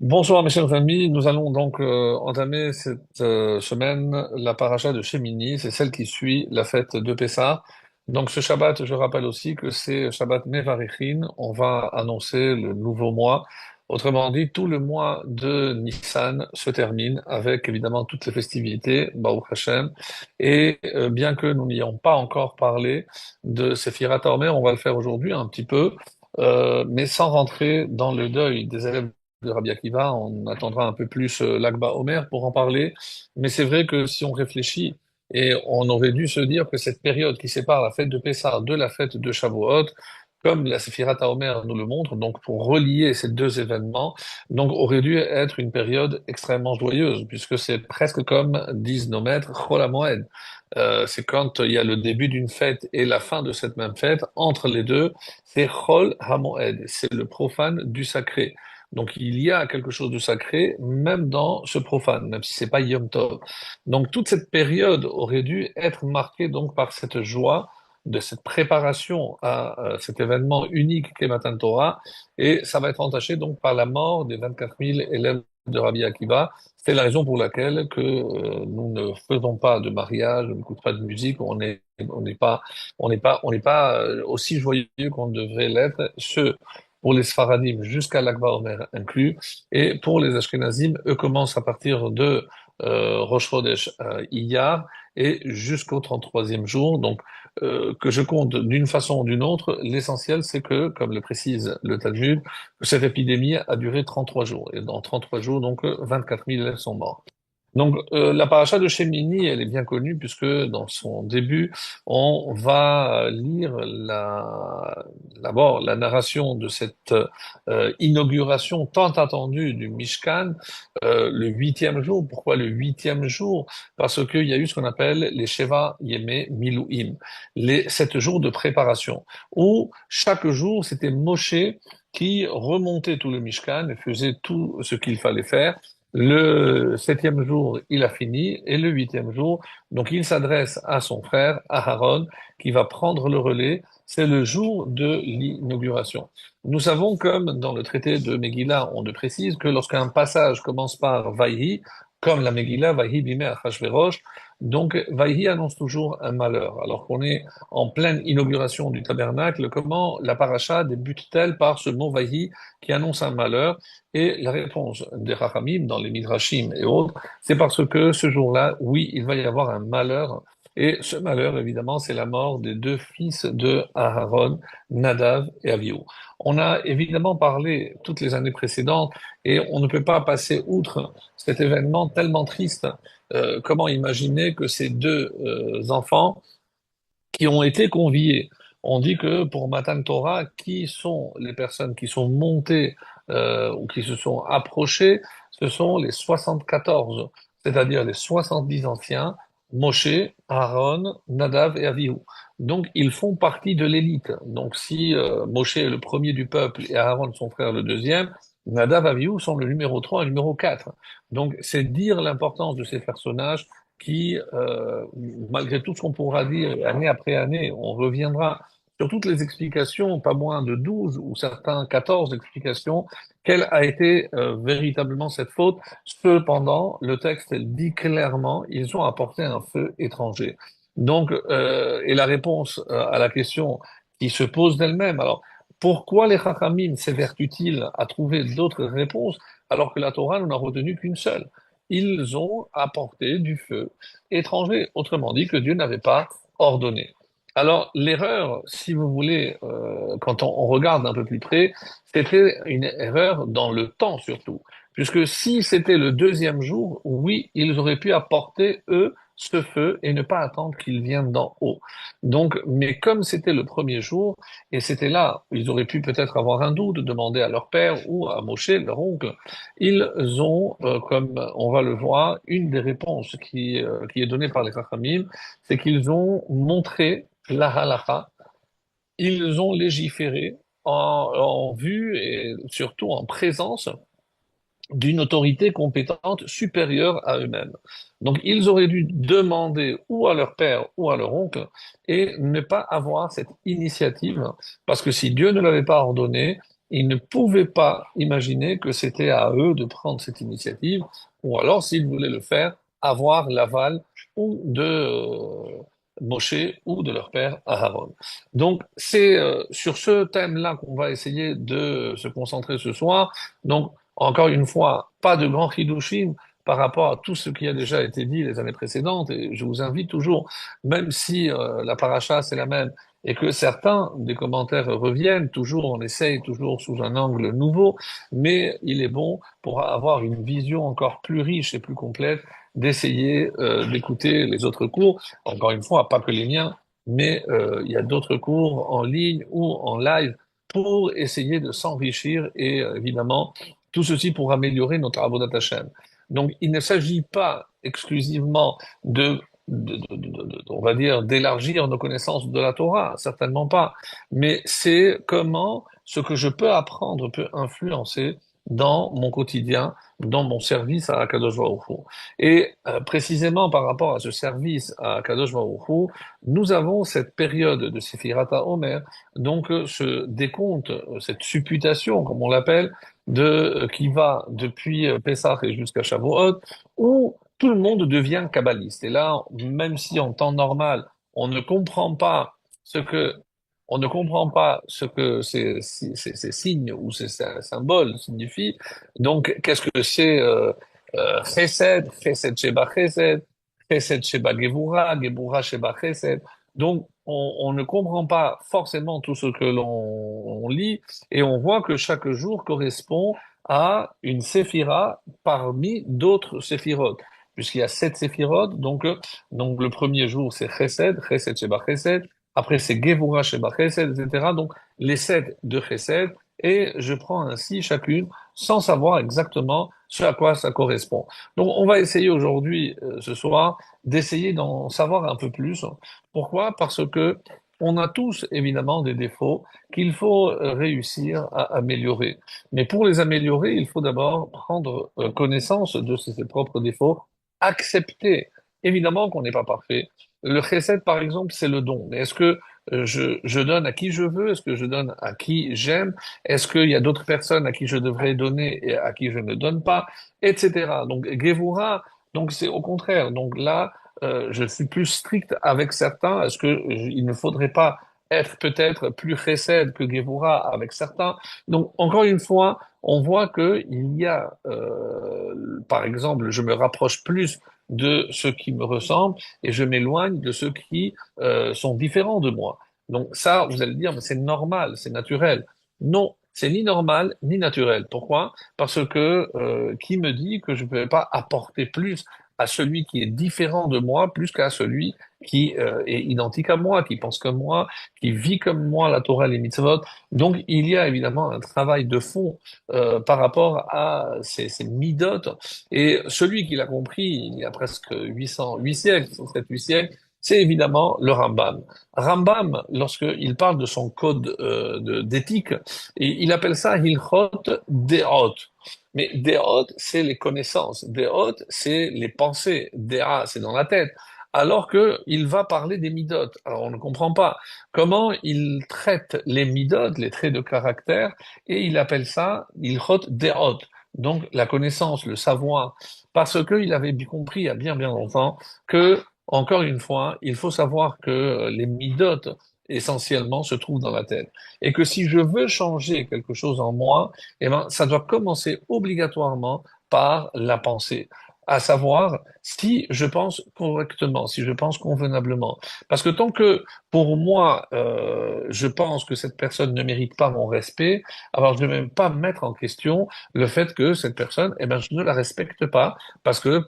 Bonsoir mes chers amis, nous allons donc entamer cette semaine la paracha de Shemini, c'est celle qui suit la fête de Pessah. Donc ce Shabbat, je rappelle aussi que c'est Shabbat Mevarechin, on va annoncer le nouveau mois. Autrement dit, tout le mois de Nissan se termine avec évidemment toutes les festivités, Baruch Hashem. Et bien que nous n'ayons pas encore parlé de Sephirat Omer, on va le faire aujourd'hui un petit peu, mais sans rentrer dans le deuil des élèves de Rabbi Akiva, on attendra un peu plus l'Akba Omer pour en parler. Mais c'est vrai que si on réfléchit, et on aurait dû se dire que cette période qui sépare la fête de Pessah de la fête de Shavuot, comme la Séphirat Omer nous le montre, donc pour relier ces deux événements, donc aurait dû être une période extrêmement joyeuse, puisque c'est presque comme disent nos maîtres, Chol HaMoed. C'est quand il y a le début d'une fête et la fin de cette même fête, entre les deux, c'est Chol HaMoed, c'est le profane du sacré. Donc il y a quelque chose de sacré même dans ce profane, même si c'est pas Yom Tov. Donc toute cette période aurait dû être marquée donc par cette joie de cette préparation à cet événement unique qu'est Matan Torah, et ça va être entaché donc par la mort des 24 000 élèves de Rabbi Akiva. C'est la raison pour laquelle que nous ne faisons pas de mariage, on n'écoute pas de musique, on n'est pas aussi joyeux qu'on devrait l'être. Pour les Sfaradim jusqu'à l'Akba Omer inclus, et pour les Ashkenazim, eux commencent à partir de Rosh Chodesh Iyar et jusqu'au 33e jour. Donc, que je compte d'une façon ou d'une autre, l'essentiel c'est que, comme le précise le Talmud, que cette épidémie a duré 33 jours. Et dans 33 jours, donc 24 000 élèves sont morts. Donc, la paracha de Shemini, elle est bien connue puisque dans son début, on va lire d'abord la narration de cette inauguration tant attendue du Mishkan, le huitième jour. Pourquoi le huitième jour? Parce qu'il y a eu ce qu'on appelle les Sheva Yemei Miluim, les 7 jours de préparation, où chaque jour, c'était Moshe qui remontait tout le Mishkan et faisait tout ce qu'il fallait faire. Le septième jour, il a fini, et le huitième jour, donc il s'adresse à son frère, Aharon, qui va prendre le relais. C'est le jour de l'inauguration. Nous savons, comme dans le traité de Megillah, on le précise, que lorsqu'un passage commence par Vaïhi, comme la Megillah, Vaïhi bimei Achashverosh, donc Vaïhi annonce toujours un malheur. Alors qu'on est en pleine inauguration du tabernacle, comment la paracha débute-t-elle par ce mot Vaïhi qui annonce un malheur? Et la réponse des Rachamim dans les Midrashim et autres, c'est parce que ce jour-là, oui, il va y avoir un malheur. Et ce malheur, évidemment, c'est la mort des deux fils de Aharon, Nadav et Avihu. On a évidemment parlé toutes les années précédentes et on ne peut pas passer outre cet événement tellement triste. Comment imaginer que ces deux enfants qui ont été conviés. On dit que pour Matan Torah, qui sont les personnes qui sont montées ou qui se sont approchées? Ce sont les 74, c'est-à-dire les 70 anciens, Moshe, Aaron, Nadav et Avihu. Donc ils font partie de l'élite. Donc si Moshe est le premier du peuple et Aaron son frère le deuxième, Nadav et Avihu sont le numéro 3 et le numéro 4. Donc c'est dire l'importance de ces personnages qui, malgré tout ce qu'on pourra dire année après année, on reviendra sur toutes les explications, pas moins de 12 ou certains 14 explications, quelle a été véritablement cette faute. Cependant, le texte dit clairement, ils ont apporté un feu étranger. Donc, et la réponse à la question qui se pose d'elle-même, alors, pourquoi les Chachamim s'évertuent-ils à trouver d'autres réponses alors que la Torah n'en a retenu qu'une seule? Ils ont apporté du feu étranger, autrement dit que Dieu n'avait pas ordonné. Alors l'erreur, si vous voulez, quand on regarde un peu plus près, c'était une erreur dans le temps surtout, puisque si c'était le deuxième jour, oui, ils auraient pu apporter, eux, ce feu et ne pas attendre qu'il vienne d'en haut. Donc, mais comme c'était le premier jour, et c'était là, ils auraient pu peut-être avoir un doute, demander à leur père ou à Moshe, leur oncle, ils ont, comme on va le voir, une des réponses qui est donnée par les Chachamim, c'est qu'ils ont montré la halakha, ils ont légiféré en vue et surtout en présence d'une autorité compétente supérieure à eux-mêmes. Donc ils auraient dû demander ou à leur père ou à leur oncle et ne pas avoir cette initiative, parce que si Dieu ne l'avait pas ordonné, ils ne pouvaient pas imaginer que c'était à eux de prendre cette initiative, ou alors, s'ils voulaient le faire, avoir l'aval ou de Moshe ou de leur père Aaron. Donc, c'est sur ce thème-là qu'on va essayer de se concentrer ce soir. Donc, encore une fois, pas de grand hidushim par rapport à tout ce qui a déjà été dit les années précédentes. Et je vous invite toujours, même si la paracha c'est la même, et que certains des commentaires reviennent, toujours, on essaye toujours sous un angle nouveau, mais il est bon pour avoir une vision encore plus riche et plus complète d'essayer d'écouter les autres cours. Encore une fois, pas que les miens, mais il y a d'autres cours en ligne ou en live pour essayer de s'enrichir et évidemment tout ceci pour améliorer notre Avodat Hashem. Donc, il ne s'agit pas exclusivement on va dire, d'élargir nos connaissances de la Torah, certainement pas. Mais c'est comment ce que je peux apprendre peut influencer dans mon quotidien, dans mon service à Kadosh Baruch Hu. Et précisément par rapport à ce service à Kadosh Baruch Hu, nous avons cette période de Sephirat Omer, donc ce décompte, cette supputation, comme on l'appelle, qui va depuis Pessah et jusqu'à Shavuot, où tout le monde devient kabbaliste. Et là, même si en temps normal, on ne comprend pas ce que, on ne comprend pas ce que ces signes ou ces symboles signifient. Donc, qu'est-ce que c'est Chesed, Chesed Sheba Chesed, Chesed Sheba Gevura, Gevura Sheba Chesed. Donc, on ne comprend pas forcément tout ce que l'on lit et on voit que chaque jour correspond à une séphira parmi d'autres séphirotes puisqu'il y a 7 séphirotes. Donc le premier jour, c'est Chesed, Chesed Sheba Chesed. Après, c'est Gevura Sheba Chesed, etc. Donc, les 7 de Chesed. Et je prends ainsi chacune sans savoir exactement ce à quoi ça correspond. Donc, on va essayer aujourd'hui, ce soir, d'essayer d'en savoir un peu plus. Pourquoi? Parce que on a tous évidemment des défauts qu'il faut réussir à améliorer. Mais pour les améliorer, il faut d'abord prendre connaissance de ses propres défauts, accepter évidemment qu'on n'est pas parfait. Le chesed, par exemple, c'est le don. Mais est-ce que je donne à qui je veux? Est-ce que je donne à qui j'aime? Est-ce qu'il y a d'autres personnes à qui je devrais donner et à qui je ne donne pas? Etc. Donc, Gevura, donc c'est au contraire. Donc là, je suis plus strict avec certains. Est-ce que il ne faudrait pas être peut-être plus chesed que Gevura avec certains? Donc, encore une fois, on voit que il y a, par exemple, je me rapproche plus de ceux qui me ressemblent et je m'éloigne de ceux qui sont différents de moi. Donc ça, vous allez dire, mais c'est normal, c'est naturel. Non, c'est ni normal ni naturel. Pourquoi? Parce que qui me dit que je ne peux pas apporter plus à celui qui est différent de moi, plus qu'à celui qui est identique à moi, qui pense comme moi, qui vit comme moi la Torah et les mitzvot. Donc il y a évidemment un travail de fond par rapport à ces midotes. Et celui qui l'a compris il y a presque 8 siècles, 7, 8 siècles, c'est évidemment le Rambam. Rambam, lorsqu'il parle de son code d'éthique, il appelle ça Hilchot Deot. Mais Deot, c'est les connaissances. Deot, c'est les pensées. Dea, c'est dans la tête. Alors que il va parler des midotes. Alors on ne comprend pas comment il traite les midotes, les traits de caractère, et il appelle ça Ilchot Deot. Donc la connaissance, le savoir, parce qu'il avait bien compris il y a bien longtemps que, encore une fois, il faut savoir que les midotes essentiellement se trouvent dans la tête. Et que si je veux changer quelque chose en moi, eh ben, ça doit commencer obligatoirement par la pensée. À savoir, si je pense correctement, si je pense convenablement. Parce que tant que, pour moi, je pense que cette personne ne mérite pas mon respect, alors je ne vais même pas mettre en question le fait que cette personne, eh ben, je ne la respecte pas, parce que,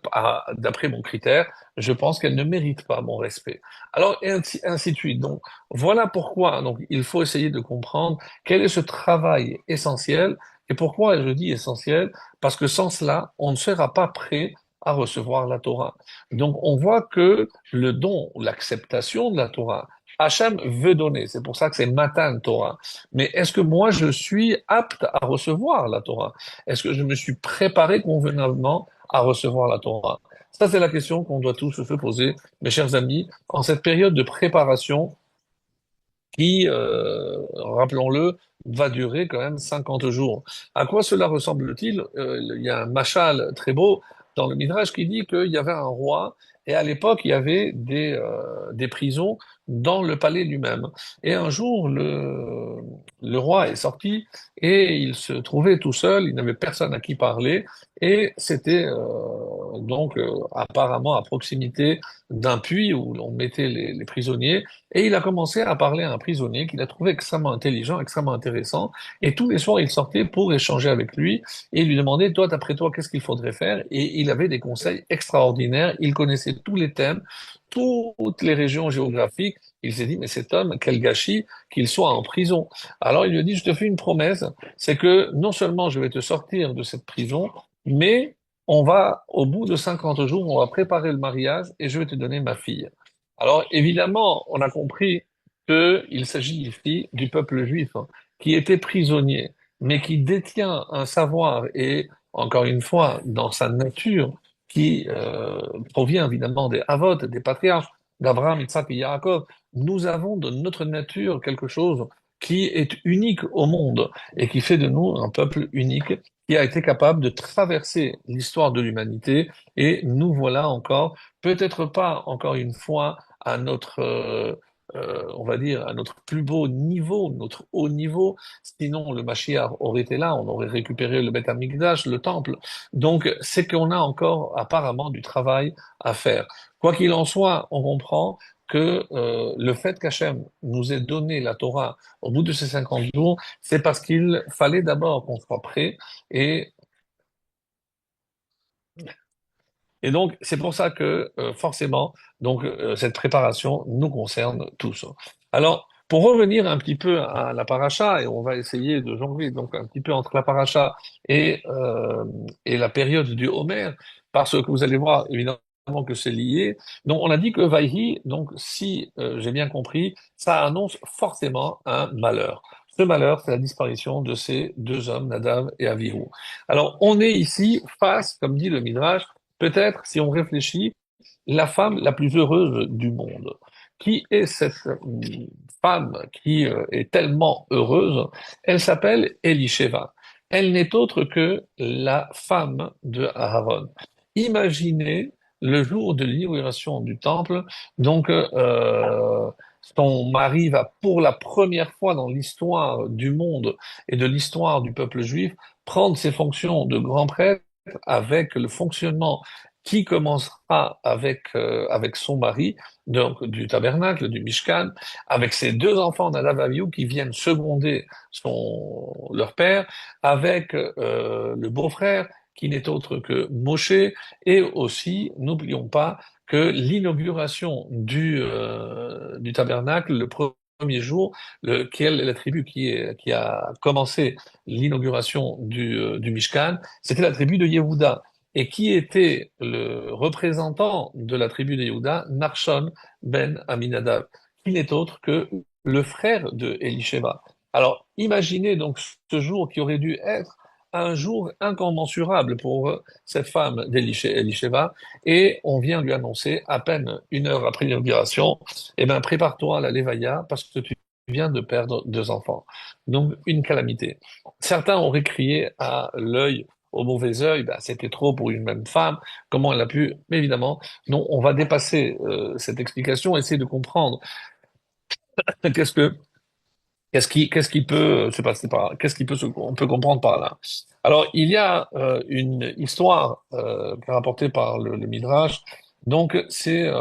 d'après mon critère, je pense qu'elle ne mérite pas mon respect. Alors, et ainsi de suite. Donc, voilà pourquoi, donc, il faut essayer de comprendre quel est ce travail essentiel, et pourquoi je dis essentiel, parce que sans cela, on ne sera pas prêt à recevoir la Torah. Donc, on voit que le don, l'acceptation de la Torah, Hachem veut donner. C'est pour ça que c'est Matan Torah. Mais est-ce que moi, je suis apte à recevoir la Torah? Est-ce que je me suis préparé convenablement à recevoir la Torah? Ça, c'est la question qu'on doit tous se poser, mes chers amis, en cette période de préparation qui, rappelons-le, va durer quand même 50 jours. À quoi cela ressemble-t-il? Il y a un machal très beau dans le Midrash qui dit qu'il y avait un roi et à l'époque il y avait des prisons dans le palais lui-même. Et un jour, le roi est sorti et il se trouvait tout seul, il n'avait personne à qui parler et c'était apparemment à proximité d'un puits où on mettait les prisonniers et il a commencé à parler à un prisonnier qu'il a trouvé extrêmement intelligent, extrêmement intéressant et tous les soirs il sortait pour échanger avec lui et il lui demandait, toi, d'après toi, qu'est-ce qu'il faudrait faire? Et il avait des conseils extraordinaires, il connaissait tous les thèmes, toutes les régions géographiques. Il s'est dit, mais cet homme, quel gâchis qu'il soit en prison. Alors il lui a dit, je te fais une promesse, c'est que non seulement je vais te sortir de cette prison, mais on va, au bout de 50 jours, on va préparer le mariage et je vais te donner ma fille. Alors évidemment, on a compris qu'il s'agit ici du peuple juif, hein, qui était prisonnier, mais qui détient un savoir et, encore une fois, dans sa nature, qui provient évidemment des Havot, des patriarches, d'Abraham, Isaac et Yaakov. Nous avons de notre nature quelque chose qui est unique au monde et qui fait de nous un peuple unique qui a été capable de traverser l'histoire de l'humanité et nous voilà encore, peut-être pas encore une fois à notre, on va dire, à notre plus beau niveau, notre haut niveau. Sinon, le Mashiach aurait été là, on aurait récupéré le Beth Amikdash, le temple. Donc, c'est qu'on a encore apparemment du travail à faire. Quoi qu'il en soit, on comprend que le fait qu'Hachem nous ait donné la Torah au bout de ces 50 jours, c'est parce qu'il fallait d'abord qu'on soit prêt et et donc, c'est pour ça que forcément, cette préparation nous concerne tous. Alors, pour revenir un petit peu à la paracha, et on va essayer de jongler donc un petit peu entre la paracha et la période du Homer, parce que vous allez voir évidemment que c'est lié. Donc, on a dit que Vaïhi, donc si j'ai bien compris, ça annonce forcément un malheur. Ce malheur, c'est la disparition de ces deux hommes, Nadav et Avihu. Alors, on est ici face, comme dit le Midrash, peut-être, si on réfléchit, la femme la plus heureuse du monde. Qui est cette femme qui est tellement heureuse? Elle s'appelle Elisheva. Elle n'est autre que la femme de Aaron. Imaginez le jour de l'inauguration du temple, donc son mari va pour la première fois dans l'histoire du monde et de l'histoire du peuple juif prendre ses fonctions de grand prêtre avec le fonctionnement qui commencera avec son mari, donc du tabernacle, du Mishkan, avec ses deux enfants Nadav et Abihu qui viennent seconder leur père, avec le beau-frère qui n'est autre que Moshe, et aussi, n'oublions pas que l'inauguration du tabernacle, le premier jour, quelle est la tribu qui a commencé l'inauguration du Mishkan, c'était la tribu de Yehuda. Et qui était le représentant de la tribu de Yehuda, Narshon ben Aminadav, qui n'est autre que le frère de Elisheba. Alors, imaginez donc ce jour qui aurait dû être un jour incommensurable pour cette femme d'Elisheba, et on vient lui annoncer, à peine une heure après l'inauguration, eh ben, prépare-toi à la Levaya parce que tu viens de perdre deux enfants. Donc, une calamité. Certains auraient crié à l'œil au mauvais œil, ben, c'était trop pour une même femme, comment elle a pu... Mais évidemment, non, on va dépasser cette explication, essayer de comprendre qu'est-ce que qu'est-ce qui peut se passer par là, on peut comprendre par là. Alors, il y a une histoire qui est rapportée par le Midrash. Donc, c'est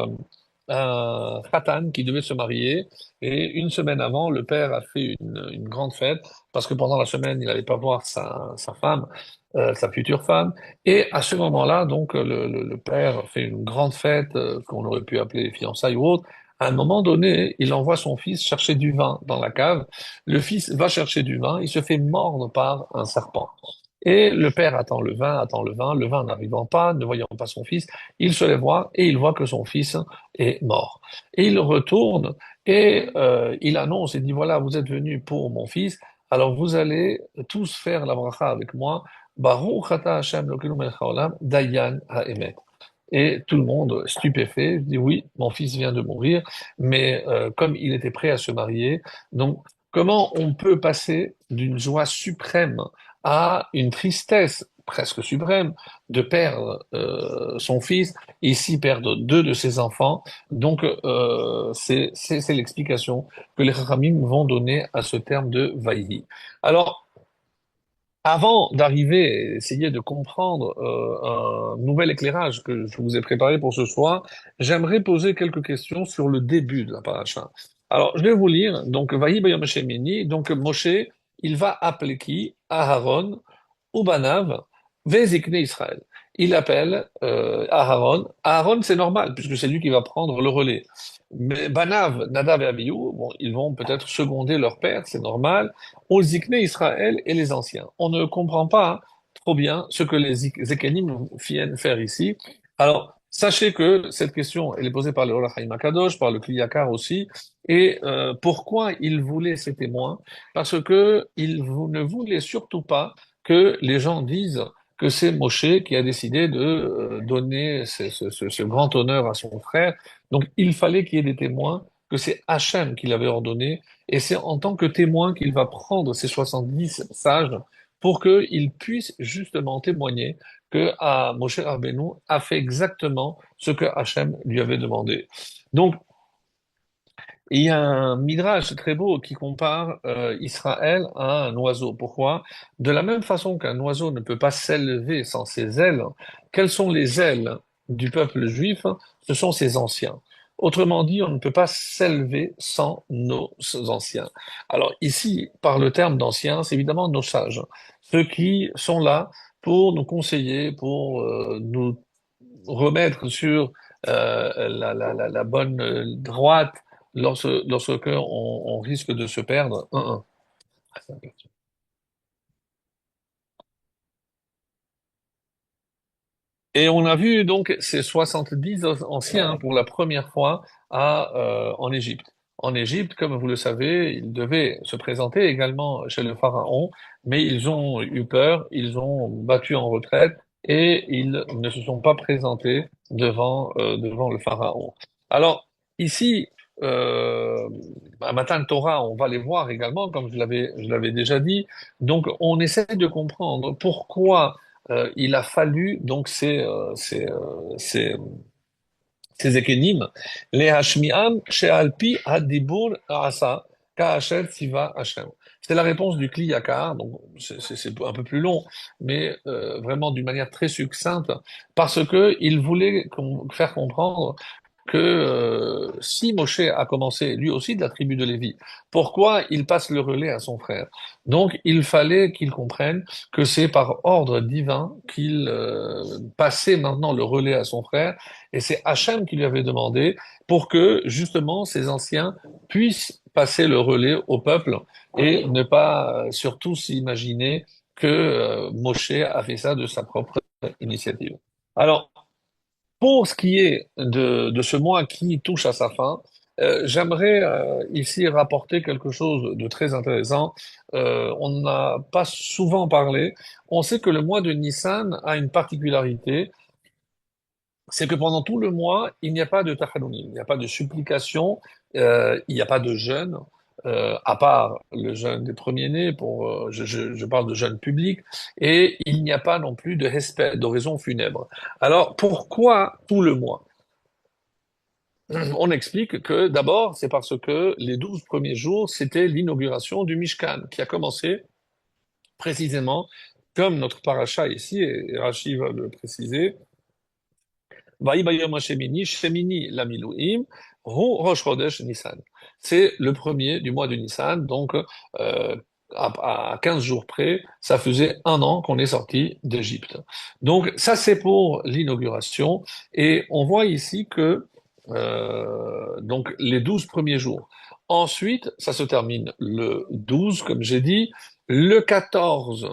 un khatan qui devait se marier et une semaine avant, le père a fait une grande fête parce que pendant la semaine, il n'allait pas voir sa femme, sa future femme. Et à ce moment-là, donc, le père fait une grande fête qu'on aurait pu appeler fiançailles ou autre. À un moment donné, il envoie son fils chercher du vin dans la cave. Le fils va chercher du vin, il se fait mordre par un serpent. Et le père attend le vin n'arrivant pas, ne voyant pas son fils, il se lève voir et il voit que son fils est mort. Et il retourne et il annonce, il dit, voilà, vous êtes venus pour mon fils, alors vous allez tous faire la bracha avec moi. Baruch ata Hashem Elokeinu melech haolam, Dayan ha'emet. Et tout le monde, stupéfait, dit oui, mon fils vient de mourir, mais comme il était prêt à se marier, donc comment on peut passer d'une joie suprême à une tristesse presque suprême de perdre son fils, ici perdre deux de ses enfants. Donc, c'est l'explication que les Chachamim vont donner à ce terme de Vaïhi. Alors, avant d'arriver et essayer de comprendre un nouvel éclairage que je vous ai préparé pour ce soir, j'aimerais poser quelques questions sur le début de la paracha. Alors, je vais vous lire. Donc, Vahi Bayom Shemini. Donc, Moshe, il va appeler qui? Aharon, Ubanav, Vezikne Israël. Il appelle Aharon. Aharon, c'est normal, puisque c'est lui qui va prendre le relais. Mais Banav, Nadav et Abihu, bon, ils vont peut-être seconder leur père, c'est normal. Zikne Israël et les anciens. On ne comprend pas trop bien ce que les Zékénim viennent faire ici. Alors, sachez que cette question, elle est posée par le Ola Chaim Akadosh, par le Kliyakar aussi. Et pourquoi il voulait ces témoins? Parce que ne voulait surtout pas que les gens disent que c'est Moshe qui a décidé de donner ce grand honneur à son frère. Donc, il fallait qu'il y ait des témoins, que c'est Hachem qui l'avait ordonné, et c'est en tant que témoin qu'il va prendre ces 70 sages pour qu'ils puissent justement témoigner que Moshe Rabbeinu a fait exactement ce que Hachem lui avait demandé. Donc, il y a un midrash très beau qui compare Israël à un oiseau. Pourquoi? De la même façon qu'un oiseau ne peut pas s'élever sans ses ailes, quelles sont les ailes du peuple juif? Ce sont ses anciens. Autrement dit, on ne peut pas s'élever sans nos anciens. Alors ici, par le terme d'anciens, c'est évidemment nos sages, ceux qui sont là pour nous conseiller, pour nous remettre sur la bonne droite lorsque on risque de se perdre. Et on a vu donc ces 70 anciens pour la première fois en Égypte. En Égypte, comme vous le savez, ils devaient se présenter également chez le pharaon, mais ils ont eu peur, ils ont battu en retraite et ils ne se sont pas présentés devant le pharaon. Alors ici, à Matan Torah, on va les voir également, comme je l'avais déjà dit. Donc on essaie de comprendre pourquoi il a fallu donc ces ékénimes, les Hashmiam, Shealpi, Hadibur, Asa, Kaasher, Tiva, Hashem. C'est la réponse du Kliyakar, donc c'est un peu plus long, mais vraiment d'une manière très succincte, parce que il voulait faire comprendre que si Moshe a commencé lui aussi de la tribu de Lévi, pourquoi il passe le relais à son frère? Donc il fallait qu'il comprenne que c'est par ordre divin qu'il passait maintenant le relais à son frère, et c'est Hachem qui lui avait demandé pour que justement ces anciens puissent passer le relais au peuple et ne pas surtout s'imaginer que Moshe a fait ça de sa propre initiative. Alors, pour ce qui est de ce mois qui touche à sa fin, j'aimerais ici rapporter quelque chose de très intéressant. On n'a pas souvent parlé. On sait que le mois de Nissan a une particularité, c'est que pendant tout le mois, il n'y a pas de tachanunim, il n'y a pas de supplication, il n'y a pas de jeûne, à part le jeûne des premiers-nés, je parle de jeûne public, et il n'y a pas non plus de hesped, d'oraison funèbre. Alors, pourquoi tout le mois? On explique que d'abord, c'est parce que les 12 premiers jours, c'était l'inauguration du Mishkan, qui a commencé précisément, comme notre paracha ici, et Rashi va le préciser, Vaï Bayom Shemini, Shemini Lamiluim, Hu Rosh Chodesh Nissan. C'est le premier du mois de Nissan, donc à 15 jours près, ça faisait un an qu'on est sorti d'Égypte. Donc ça c'est pour l'inauguration, et on voit ici que donc les 12 premiers jours. Ensuite, ça se termine le 12, comme j'ai dit. Le quatorze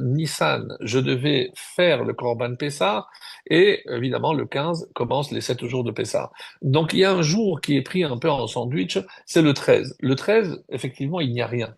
Nissan, je devais faire le Korban Pessah, et évidemment, le 15 commence les 7 jours de Pessah. Donc, il y a un jour qui est pris un peu en sandwich, c'est le 13. Le 13, effectivement, il n'y a rien.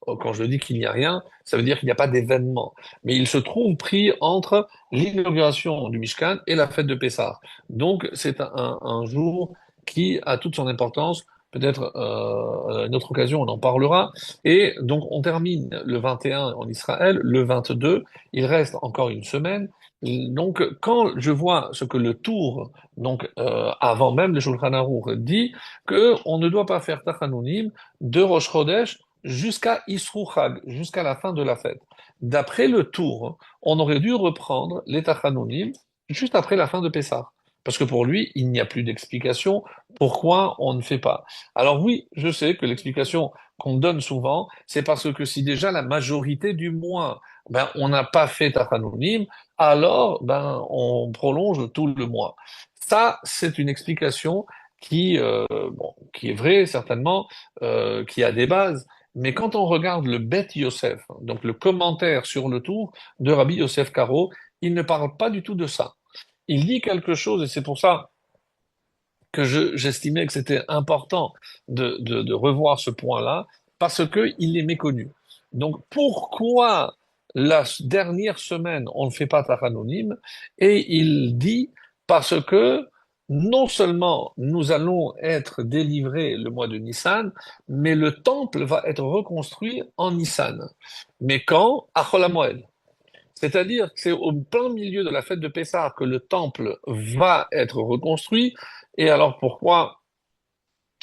Quand je dis qu'il n'y a rien, ça veut dire qu'il n'y a pas d'événement. Mais il se trouve pris entre l'inauguration du Mishkan et la fête de Pessah. Donc, c'est un jour qui a toute son importance peut-être à une autre occasion, on en parlera. Et donc, on termine le 21 en Israël, le 22, il reste encore une semaine. Donc, quand je vois ce que le tour, donc avant même le Shulchan Aruch, dit que on ne doit pas faire Tachanounim de Rosh Chodesh jusqu'à Isru Chag, jusqu'à la fin de la fête. D'après le tour, on aurait dû reprendre les Tachanounim juste après la fin de Pessah. Parce que pour lui, il n'y a plus d'explication pourquoi on ne fait pas. Alors oui, je sais que l'explication qu'on donne souvent, c'est parce que si déjà la majorité du mois, ben, on n'a pas fait Tachanounim, alors ben, on prolonge tout le mois. Ça, c'est une explication qui est vraie, certainement, qui a des bases. Mais quand on regarde le Bet Yosef, donc le commentaire sur le tour de Rabbi Yosef Karo, il ne parle pas du tout de ça. Il dit quelque chose, et c'est pour ça que j'estimais que c'était important de revoir ce point-là, parce que il est méconnu. Donc, pourquoi la dernière semaine, on ne fait pas Tachanounim? Et il dit, parce que non seulement nous allons être délivrés le mois de Nissan, mais le temple va être reconstruit en Nissan. Mais quand? À Chol Hamoed. C'est-à-dire que c'est au plein milieu de la fête de Pessah que le temple va être reconstruit. Et alors pourquoi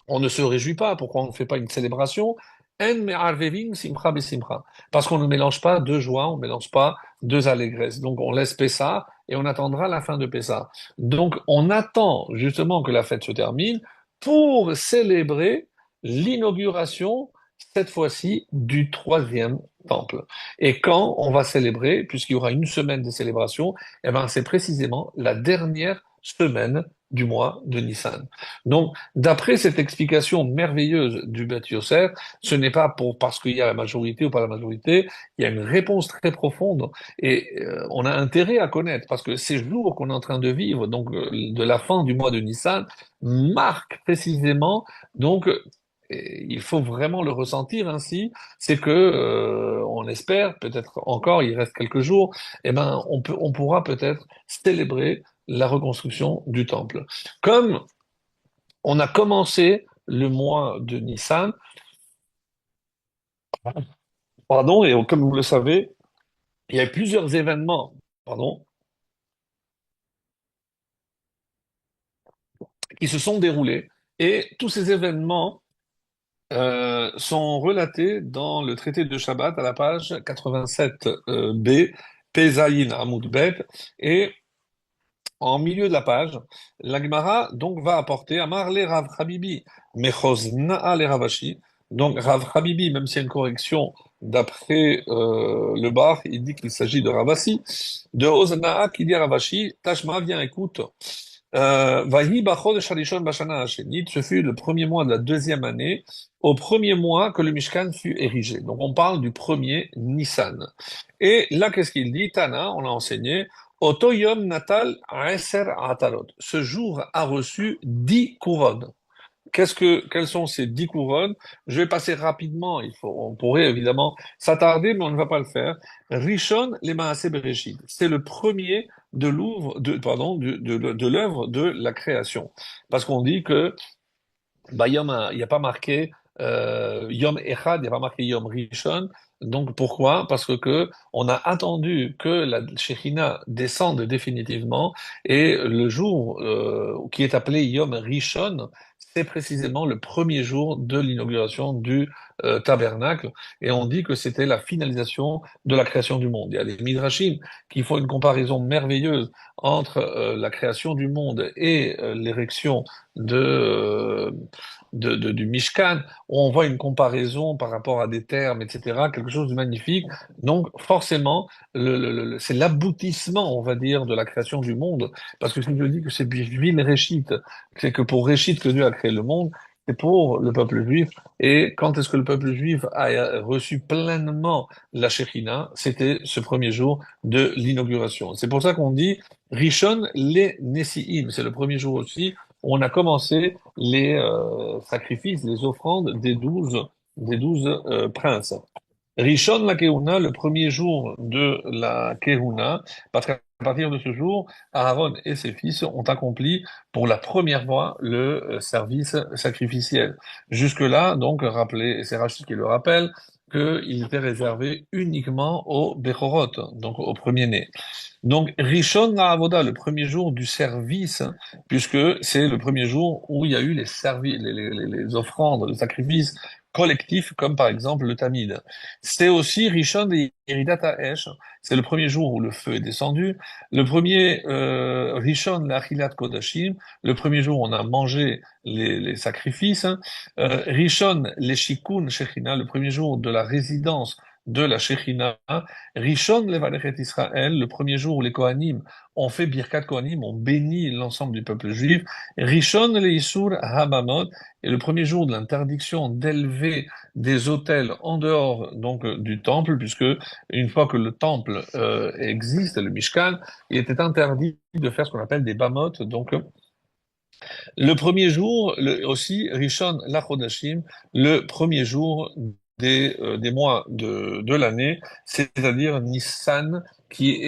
on ne se réjouit pas? Pourquoi on ne fait pas une célébration? En me'arvevim simcha besimcha. Parce qu'on ne mélange pas deux joies, on ne mélange pas deux allégresses. Donc on laisse Pessah et on attendra la fin de Pessah. Donc on attend justement que la fête se termine pour célébrer l'inauguration, cette fois-ci, du troisième temple. Et quand on va célébrer, puisqu'il y aura une semaine de célébration, eh ben c'est précisément la dernière semaine du mois de Nissan. Donc, d'après cette explication merveilleuse du Beth Yosef, ce n'est pas parce qu'il y a la majorité ou pas la majorité, il y a une réponse très profonde et on a intérêt à connaître parce que ces jours qu'on est en train de vivre, donc de la fin du mois de Nissan, marquent précisément donc il faut vraiment le ressentir ainsi, c'est que on espère peut-être encore, il reste quelques jours, eh ben on pourra peut-être célébrer la reconstruction du temple. Comme on a commencé le mois de Nissan, pardon, et comme vous le savez, il y a plusieurs événements, pardon, qui se sont déroulés, et tous ces événements sont relatés dans le traité de Shabbat à la page 87 B, Pezaïn Hamoud Bet, et en milieu de la page, la Gemara donc va apporter Amar le Rav Habibi, Mechoz Na'a le Ravashi. Donc Rav Habibi, même s'il y a une correction d'après le Bar, il dit qu'il s'agit de Ravasi. De Ozna'a qui dit à Ravashi, Tashma, viens, écoute. Vahi Bachodesh Harishon Bashana Hashenit, ce fut le premier mois de la deuxième année, au premier mois que le Mishkan fut érigé. Donc on parle du premier Nissan. Et là, qu'est-ce qu'il dit? Tana, on l'a enseigné, Oto Yom Natal Aser Atarot. Ce jour a reçu 10 couronnes. Quelles sont ces 10 couronnes? Je vais passer rapidement. On pourrait évidemment s'attarder, mais on ne va pas le faire. Rishon les Maaseh Bereshit. C'est le premier de l'ouvre, pardon, de l'œuvre de la création. Parce qu'on dit que bah, il n'y a pas marqué Yom Echad, il n'y a pas marqué Yom Rishon. Donc pourquoi? Parce que on a attendu que la Shekhinah descende définitivement et le jour qui est appelé Yom Rishon, c'est précisément le premier jour de l'inauguration du tabernacle et on dit que c'était la finalisation de la création du monde. Il y a des midrashim qui font une comparaison merveilleuse entre la création du monde et l'érection de, du Mishkan, où on voit une comparaison par rapport à des termes, etc., quelque chose de magnifique. Donc, forcément, c'est l'aboutissement, on va dire, de la création du monde. Parce que si je dis que c'est Bishvil Réchit, c'est que pour Réchit que Dieu a créé le monde, c'est pour le peuple juif. Et quand est-ce que le peuple juif a reçu pleinement la Shekhina? C'était ce premier jour de l'inauguration. C'est pour ça qu'on dit Rishon les Nessi'im. C'est le premier jour aussi où on a commencé les sacrifices, les offrandes des 12 princes. Rishon la Kehuna, le premier jour de la Kehuna, parce qu'à partir de ce jour, Aaron et ses fils ont accompli pour la première fois le service sacrificiel. Jusque-là, donc, rappelez, et c'est Rachid qui le rappelle, qu'il était réservé uniquement aux Bechorot, donc aux premiers-nés. Donc, Rishon Avoda, le premier jour du service, hein, puisque c'est le premier jour où il y a eu les les offrandes, les sacrifices collectifs, comme par exemple le Tamid. C'est aussi Rishon et Yeridat Haesh, c'est le premier jour où le feu est descendu. Le premier Rishon Lachilat Kodashim, le premier jour où on a mangé les sacrifices. Hein. Rishon Leshikun Shechina, le premier jour de la résidence de la Shechina. Rishon Levalechet Israël, le premier jour où les Kohanim ont fait Birkat Kohanim, ont béni l'ensemble du peuple juif. Rishon Leisur Hamamot, et le premier jour de l'interdiction d'élever des autels en dehors donc du temple, puisque une fois que le temple existe, le Mishkan, il était interdit de faire ce qu'on appelle des bamot. Donc le premier jour, aussi Rishon Lachodashim, le premier jour des mois de l'année, c'est-à-dire Nissan, qui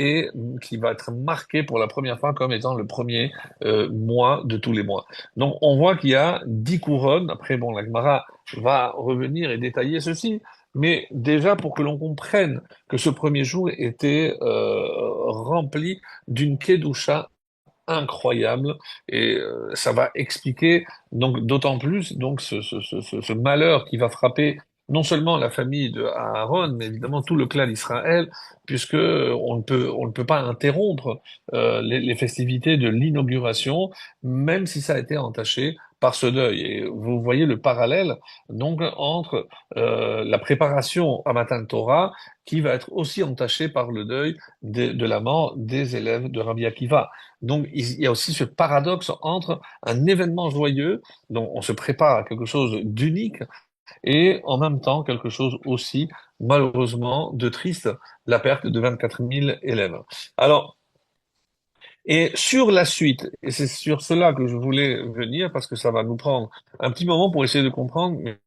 va être marqué pour la première fois comme étant le premier mois de tous les mois. Donc on voit qu'il y a 10 couronnes. Après, bon, la Gemara va revenir et détailler ceci. Mais déjà pour que l'on comprenne que ce premier jour était rempli d'une kedusha incroyable et ça va expliquer donc d'autant plus donc ce malheur qui va frapper non seulement la famille de Aaron mais évidemment tout le clan d'Israël puisque on ne peut pas interrompre les festivités de l'inauguration même si ça a été entaché par ce deuil et vous voyez le parallèle donc entre la préparation à Matan Torah qui va être aussi entachée par le deuil de la mort des élèves de Rabbi Akiva. Donc, il y a aussi ce paradoxe entre un événement joyeux, dont on se prépare à quelque chose d'unique, et en même temps quelque chose aussi, malheureusement, de triste, la perte de 24 000 élèves. Alors, et sur la suite, et c'est sur cela que je voulais venir, parce que ça va nous prendre un petit moment pour essayer de comprendre, mais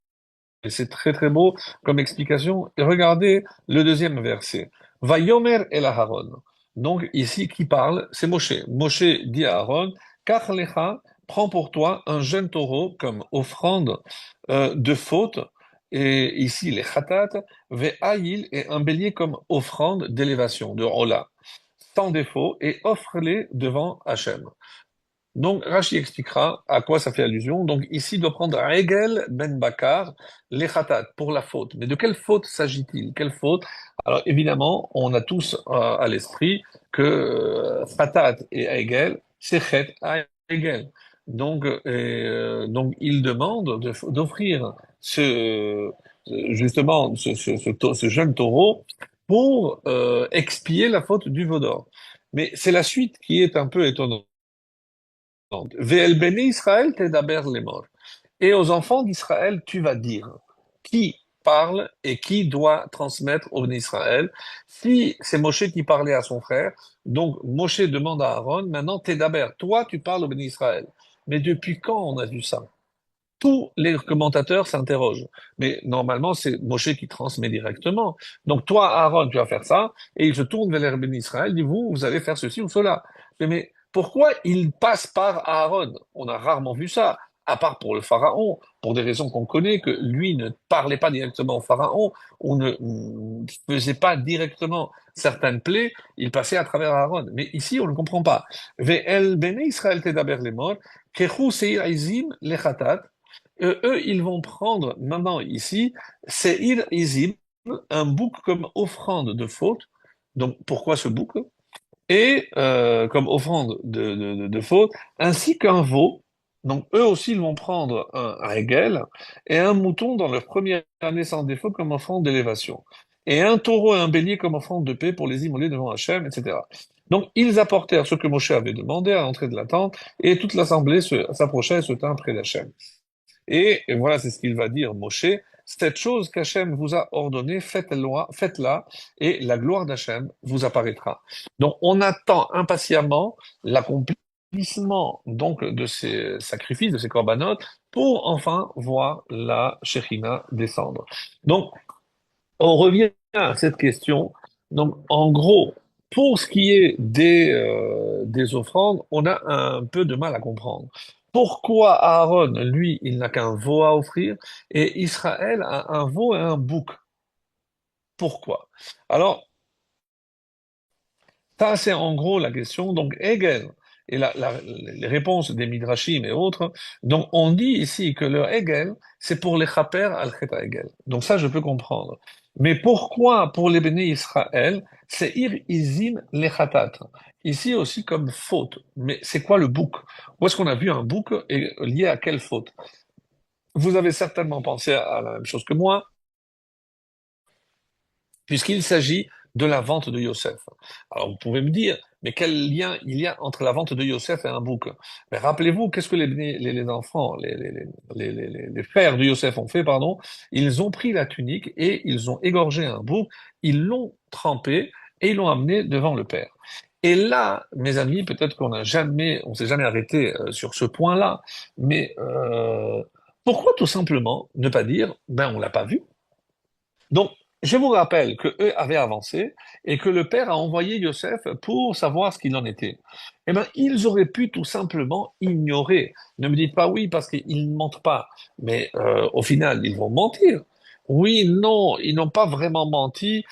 c'est très très beau comme explication. Et regardez le deuxième verset. Vayomer el Aharon. Donc ici, qui parle? C'est Moshe. Moshe dit à Aaron, Kach lecha, prends pour toi un jeune taureau comme offrande de faute. Et ici, les khatat, ve'ayil, et un bélier comme offrande d'élévation, de rola, sans défaut, et offre-les devant Hachem. Donc, Rashi expliquera à quoi ça fait allusion. Donc, ici, il doit prendre Egel ben Bakar, les khatat, pour la faute. Mais de quelle faute s'agit-il? Quelle faute? Alors, évidemment, on a tous à l'esprit que khatat et Egel, c'est chet à Egel. Donc, il demande d'offrir justement, ce jeune taureau pour expier la faute du veau d'or. Mais c'est la suite qui est un peu étonnante. Ve'el bene Israël tedaber lemor. Et aux enfants d'Israël, tu vas dire qui parle et qui doit transmettre au béné Israël. Si c'est Moshe qui parlait à son frère, donc Moshe demande à Aaron, maintenant tedaber, toi tu parles au béné Israël. Mais depuis quand on a vu ça? Tous les commentateurs s'interrogent. Mais normalement, c'est Moshe qui transmet directement. Donc toi, Aaron, tu vas faire ça, et il se tourne vers les béné Israël, dit, vous allez faire ceci ou cela. Mais pourquoi il passe par Aaron? On a rarement vu ça, à part pour le pharaon, pour des raisons qu'on connaît, que lui ne parlait pas directement au pharaon, ou ne faisait pas directement certaines plaies, il passait à travers Aaron. Mais ici, on ne comprend pas. Ve'el bene Israël tedaber lemor, kechu seir aizim lechatat, eux, ils vont prendre maintenant ici, Seir Izim, un bouc comme offrande de faute. Donc pourquoi ce bouc? Et comme offrande de faute, ainsi qu'un veau. Donc eux aussi, ils vont prendre un hégel et un mouton dans leur première année sans défaut comme offrande d'élévation. Et un taureau et un bélier comme offrande de paix pour les immoler devant Hachem, etc. Donc ils apportèrent ce que Moshe avait demandé à l'entrée de la tente et toute l'assemblée s'approcha et se tint près d'Hachem. Et voilà, c'est ce qu'il va dire, Moshe. Cette chose qu'Hachem vous a ordonnée, faites-la, et la gloire d'Hachem vous apparaîtra. Donc, on attend impatiemment l'accomplissement donc de ces sacrifices, de ces corbanotes, pour enfin voir la Shekhinah descendre. Donc, On revient à cette question. Donc, en gros, pour ce qui est des offrandes, on a un peu de mal à comprendre. Pourquoi Aaron, lui, il n'a qu'un veau à offrir et Israël a un veau et un bouc? Pourquoi? Alors, ça, c'est en gros la question. Donc, Hegel et les réponses des Midrashim et autres. Donc, on dit ici que le Hegel, c'est pour les chaper al chet Hegel. Donc, ça, je peux comprendre. Mais pourquoi pour les bénis Israël, c'est ir izim lechatat? Ici aussi comme faute. Mais c'est quoi le bouc? Où est-ce qu'on a vu un bouc et lié à quelle faute? Vous avez certainement pensé à la même chose que moi, puisqu'il s'agit de la vente de Yosef. Alors vous pouvez me dire, mais quel lien il y a entre la vente de Yosef et un bouc? Mais rappelez-vous, qu'est-ce que les enfants, les frères de Yosef ont fait, pardon? Ils ont pris la tunique et ils ont égorgé un bouc, ils l'ont trempé et ils l'ont amené devant le père. Et là, mes amis, peut-être on s'est jamais arrêté sur ce point-là, mais pourquoi tout simplement ne pas dire, ben on l'a pas vu? Donc, je vous rappelle que eux avaient avancé et que le père a envoyé Yosef pour savoir ce qu'il en était. Eh bien, ils auraient pu tout simplement ignorer. Ne me dites pas oui parce qu'ils ne mentent pas, mais au final, ils vont mentir. Oui, non, ils n'ont pas vraiment menti.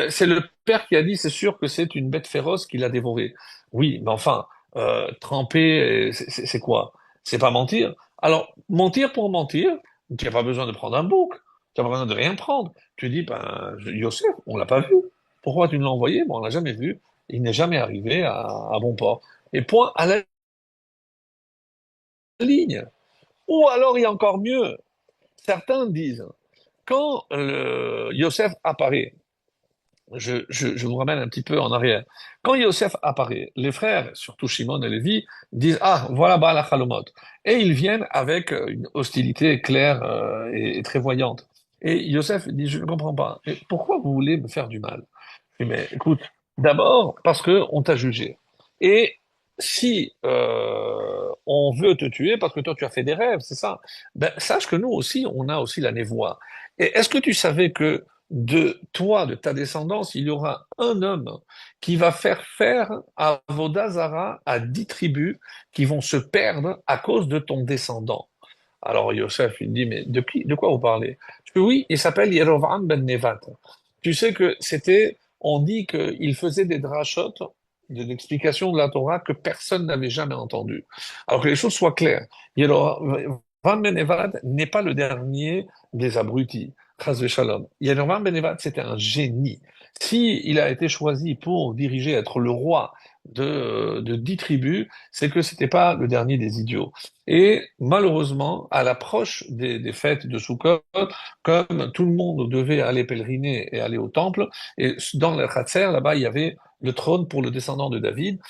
C'est le père qui a dit, c'est sûr que c'est une bête féroce qui l'a dévoré. Oui, mais enfin, tremper, c'est quoi? C'est pas mentir. Alors, mentir pour mentir, tu n'as pas besoin de prendre un bouc. Tu n'as pas besoin de rien prendre. Tu dis, ben, Yosef, on l'a pas vu. Pourquoi tu ne l'as envoyé? Bon, on l'a jamais vu. Il n'est jamais arrivé à bon port. Et point à la ligne. Ou alors, il y a encore mieux. Certains disent, quand Yosef apparaît, je vous ramène un petit peu en arrière. Quand Yosef apparaît, les frères, surtout Shimon et Lévi, disent, ah, voilà Baal HaChalomot. Et ils viennent avec une hostilité claire et très voyante. Et Yosef dit, je ne comprends pas. Mais pourquoi vous voulez me faire du mal? Je dis, mais écoute, d'abord parce que on t'a jugé. Et si on veut te tuer parce que toi tu as fait des rêves, c'est ça. Ben sache que nous aussi, on a aussi la névoie. Et est-ce que tu savais que de toi, de ta descendance, il y aura un homme qui va faire à Vodazara à 10 tribus qui vont se perdre à cause de ton descendant. Alors Yosef, il dit, mais de quoi vous parlez? Je dis, oui, il s'appelle Yerovam ben Nevat. Tu sais que on dit qu'il faisait des drachot, des explications de la Torah que personne n'avait jamais entendues. Alors que les choses soient claires. Yerovam ben Nevat n'est pas le dernier des abrutis. Chas v'shalom. Yerovam ben Nevat, c'était un génie. Si il a été choisi pour diriger, être le roi de 10 tribus, c'est que c'était pas le dernier des idiots. Et malheureusement, à l'approche des fêtes de Sukkot, comme tout le monde devait aller pèleriner et aller au temple, et dans le Khatser, là-bas, il y avait le trône pour le descendant de David.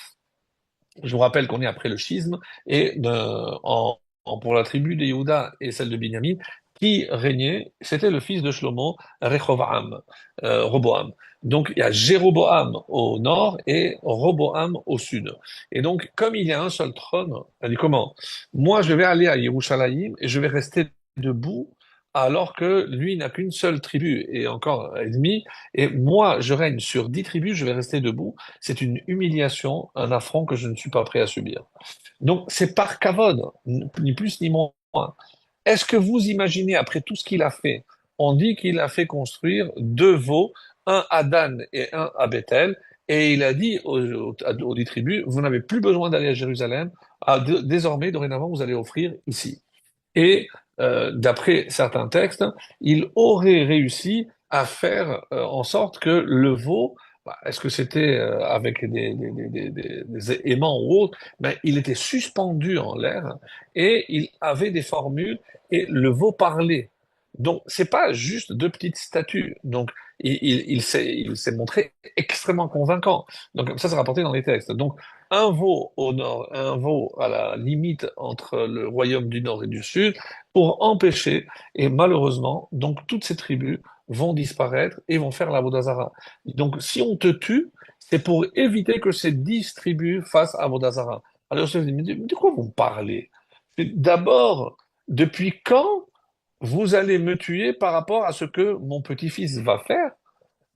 Je vous rappelle qu'on est après le schisme, et pour la tribu de Yehuda et celle de Binyamin, qui régnait, c'était le fils de Shlomo, Rehoboam, Roboam. Donc il y a Jéroboam au nord et Roboam au sud. Et donc, comme il y a un seul trône, elle dit comment? Moi, je vais aller à Yerushalayim et je vais rester debout alors que lui n'a qu'une seule tribu et encore et demi, et moi, je règne sur 10 tribus, je vais rester debout. C'est une humiliation, un affront que je ne suis pas prêt à subir. Donc, c'est par kavod, ni plus ni moins. Est-ce que vous imaginez, après tout ce qu'il a fait, on dit qu'il a fait construire deux veaux, un à Dan et un à Bethel, et il a dit aux 10 tribus, vous n'avez plus besoin d'aller à Jérusalem, désormais, dorénavant, vous allez offrir ici. Et d'après certains textes, il aurait réussi à faire en sorte que le veau, bah, est-ce que c'était avec des aimants ou autre, ben, il était suspendu en l'air et il avait des formules et le veau parlait. Donc, c'est pas juste deux petites statues. Donc, il s'est montré extrêmement convaincant. Donc, ça, c'est rapporté dans les textes. Donc, un veau au nord, un veau à la limite entre le royaume du nord et du sud, pour empêcher, et malheureusement, donc toutes ces tribus vont disparaître et vont faire la Vodazara. Donc si on te tue, c'est pour éviter que ces 10 tribus fassent Avodazara. Alors je me dis, mais de quoi vous parlez? D'abord, depuis quand vous allez me tuer par rapport à ce que mon petit-fils va faire?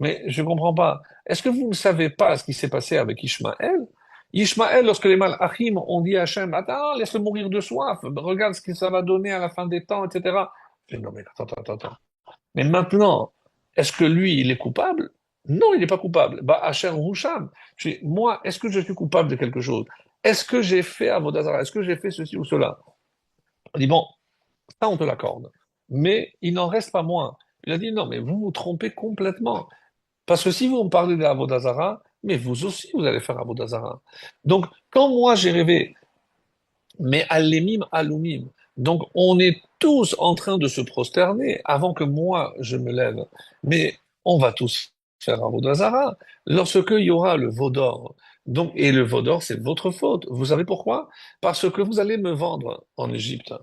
Mais je comprends pas. Est-ce que vous ne savez pas ce qui s'est passé avec Ishmaël? Ishmaël, lorsque les Malachim ont dit à Hachem, attends, laisse-le mourir de soif, regarde ce que ça va donner à la fin des temps, etc. Je dis, non, mais attends. Mais maintenant, est-ce que lui, il est coupable? Non, il n'est pas coupable. Bah, Hachem Roucham. Je dis, moi, est-ce que je suis coupable de quelque chose? Est-ce que j'ai fait Avodazara? Est-ce que j'ai fait ceci ou cela? On dit, bon, ça, on te l'accorde. Mais il n'en reste pas moins. Il a dit, non, mais vous vous trompez complètement. Parce que si vous me parlez d'Avodazara, mais vous aussi, vous allez faire Avodazara. Donc, quand moi j'ai rêvé, mais Alemim Alumim, donc on est tous en train de se prosterner avant que moi je me lève. Mais on va tous faire Avodazara lorsque il y aura le veau d'or. Donc, et le veau d'or, c'est votre faute. Vous savez pourquoi? Parce que vous allez me vendre en Égypte.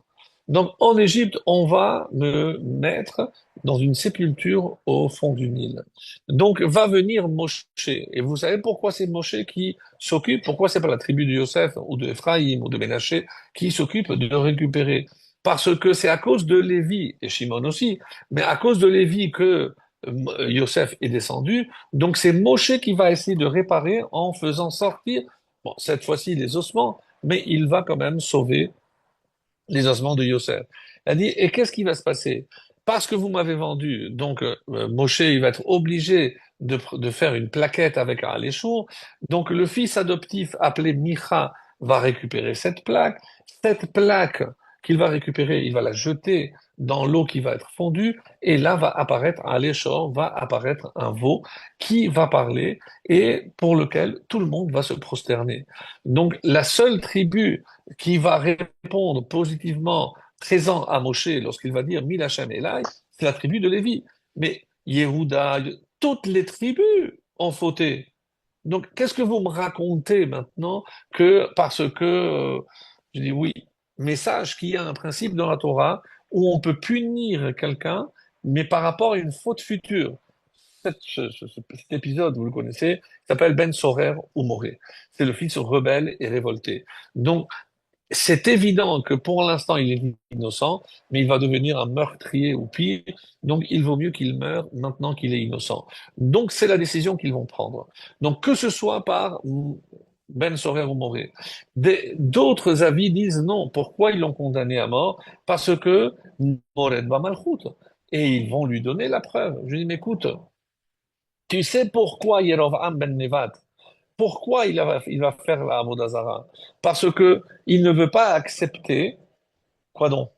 Donc, en Égypte, on va me mettre dans une sépulture au fond du Nil. Donc, va venir Moshe. Et vous savez pourquoi c'est Moshe qui s'occupe? Pourquoi c'est pas la tribu de Yosef ou de Ephraïm ou de Ménaché qui s'occupe de le récupérer? Parce que c'est à cause de Lévi, et Shimon aussi, mais à cause de Lévi que Yosef est descendu. Donc, c'est Moshe qui va essayer de réparer en faisant sortir, bon, cette fois-ci les ossements, mais il va quand même sauver les ossements de Yosef. Elle a dit, et qu'est-ce qui va se passer? Parce que vous m'avez vendu, donc Moshe, il va être obligé de faire une plaquette avec un aléchour. Donc le fils adoptif appelé Micha va récupérer cette plaque. Cette plaque qu'il va récupérer, il va la jeter dans l'eau qui va être fondue, et là va apparaître un aléchor, va apparaître un veau qui va parler et pour lequel tout le monde va se prosterner. Donc la seule tribu qui va répondre positivement, présent à Moshe lorsqu'il va dire Mil Hashem Elai, c'est la tribu de Lévi. Mais Yehuda, toutes les tribus ont fauté. Donc, qu'est-ce que vous me racontez maintenant que parce que je dis oui, mais sache qu'il y a un principe dans la Torah où on peut punir quelqu'un, mais par rapport à une faute future. Cet épisode, vous le connaissez, il s'appelle Ben Sorer ou Moré. C'est le fils rebelle et révolté. Donc, c'est évident que pour l'instant, il est innocent, mais il va devenir un meurtrier ou pire. Donc, il vaut mieux qu'il meure maintenant qu'il est innocent. Donc, c'est la décision qu'ils vont prendre. Donc, que ce soit par Ben Sorer ou Moré. D'autres avis disent non. Pourquoi ils l'ont condamné à mort? Parce que Mored Malchut. Et ils vont lui donner la preuve. Je dis, mais écoute, tu sais pourquoi Yerovam ben Nevat pourquoi il va faire la Avodazara? Parce que il ne veut pas accepter, quoi donc,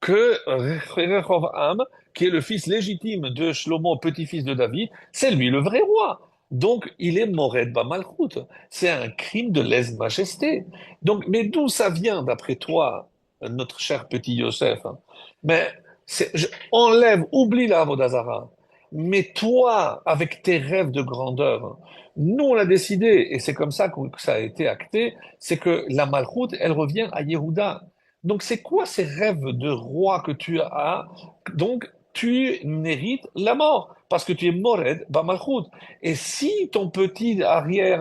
que Rehoboam, qui est le fils légitime de Shlomo, petit-fils de David, c'est lui le vrai roi. Donc, il est Mored Bamalchut. C'est un crime de lèse-majesté. Donc, mais d'où ça vient, d'après toi, notre cher petit Yosef? Hein? Mais enlève, oublie la Avodazara. Mais toi, avec tes rêves de grandeur, hein, nous, on a décidé, et c'est comme ça que ça a été acté, c'est que la Malchut, elle revient à Yehuda. Donc, c'est quoi ces rêves de roi que tu as? Donc, tu mérites la mort parce que tu es Mored Bamalchut. Et si ton petit arrière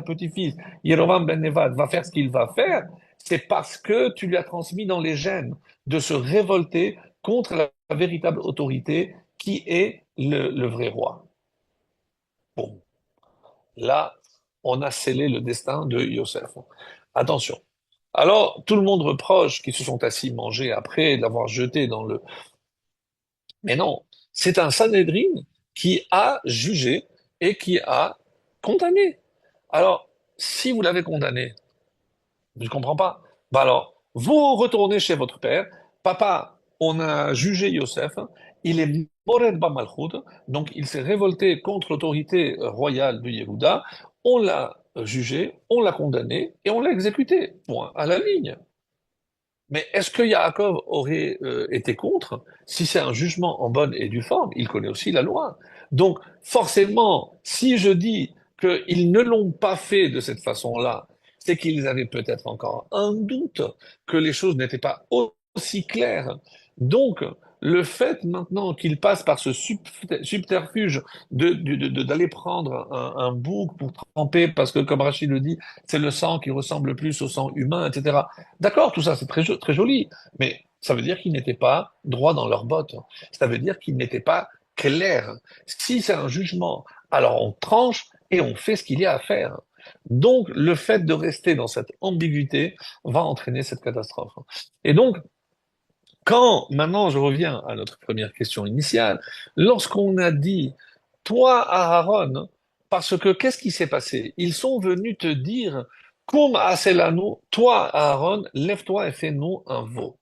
petit-fils, Yerovam ben Nevat, va faire ce qu'il va faire, c'est parce que tu lui as transmis dans les gènes de se révolter contre la véritable autorité qui est le vrai roi. Bon, là, on a scellé le destin de Yosef. Attention. Alors, tout le monde reproche qu'ils se sont assis manger après l'avoir jeté dans le... Mais non, c'est un Sanhédrin qui a jugé et qui a condamné. Alors, si vous l'avez condamné, je ne comprends pas. Bah alors, vous retournez chez votre père. Papa, on a jugé Yosef. Il est Mored Bamalchut, donc il s'est révolté contre l'autorité royale de Yehuda. On l'a jugé, on l'a condamné et on l'a exécuté. Point. À la ligne. Mais est-ce que Yaakov aurait été contre? Si c'est un jugement en bonne et due forme, il connaît aussi la loi. Donc, forcément, si je dis qu'ils ne l'ont pas fait de cette façon-là, c'est qu'ils avaient peut-être encore un doute que les choses n'étaient pas aussi claires. Donc, le fait maintenant qu'ils passent par ce subterfuge d'aller prendre un bouc pour tremper, parce que comme Rachid le dit, c'est le sang qui ressemble plus au sang humain, etc. D'accord, tout ça c'est très joli, mais ça veut dire qu'ils n'étaient pas droits dans leurs bottes. Ça veut dire qu'ils n'étaient pas clair. Si c'est un jugement, alors on tranche et on fait ce qu'il y a à faire. Donc, le fait de rester dans cette ambiguïté va entraîner cette catastrophe. Et donc, quand maintenant je reviens à notre première question initiale, lorsqu'on a dit, toi, Aaron, parce que qu'est-ce qui s'est passé? Ils sont venus te dire, Kum Aselanu, toi, Aaron, lève-toi et fais-nous un veau,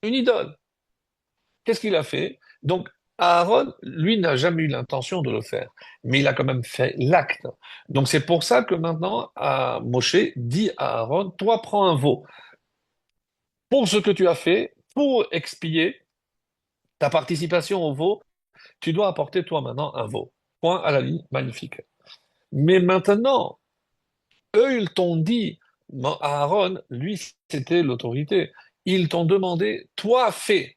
une idole. Qu'est-ce qu'il a fait? Donc, Aaron, lui, n'a jamais eu l'intention de le faire, mais il a quand même fait l'acte. Donc, c'est pour ça que maintenant, Moshe dit à Aaron, toi, prends un veau pour ce que tu as fait, pour expier ta participation au veau, tu dois apporter toi maintenant un veau. Point à la ligne, magnifique. Mais maintenant, eux, ils t'ont dit, Aaron, lui, c'était l'autorité. Ils t'ont demandé, toi, fais.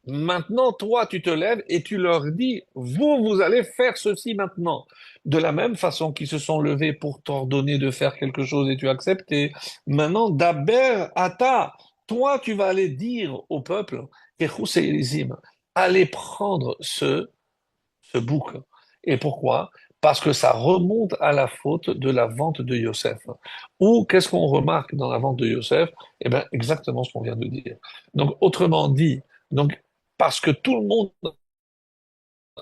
Maintenant, toi, tu te lèves et tu leur dis, vous, vous allez faire ceci maintenant. De la même façon qu'ils se sont levés pour t'ordonner de faire quelque chose et tu as accepté. Maintenant, Daber Ata, toi, tu vas aller dire au peuple, allez prendre ce bouc. Et pourquoi? Parce que ça remonte à la faute de la vente de Yosef. Ou qu'est-ce qu'on remarque dans la vente de Yosef? Eh bien, exactement ce qu'on vient de dire. Donc, autrement dit, donc, parce que tout le monde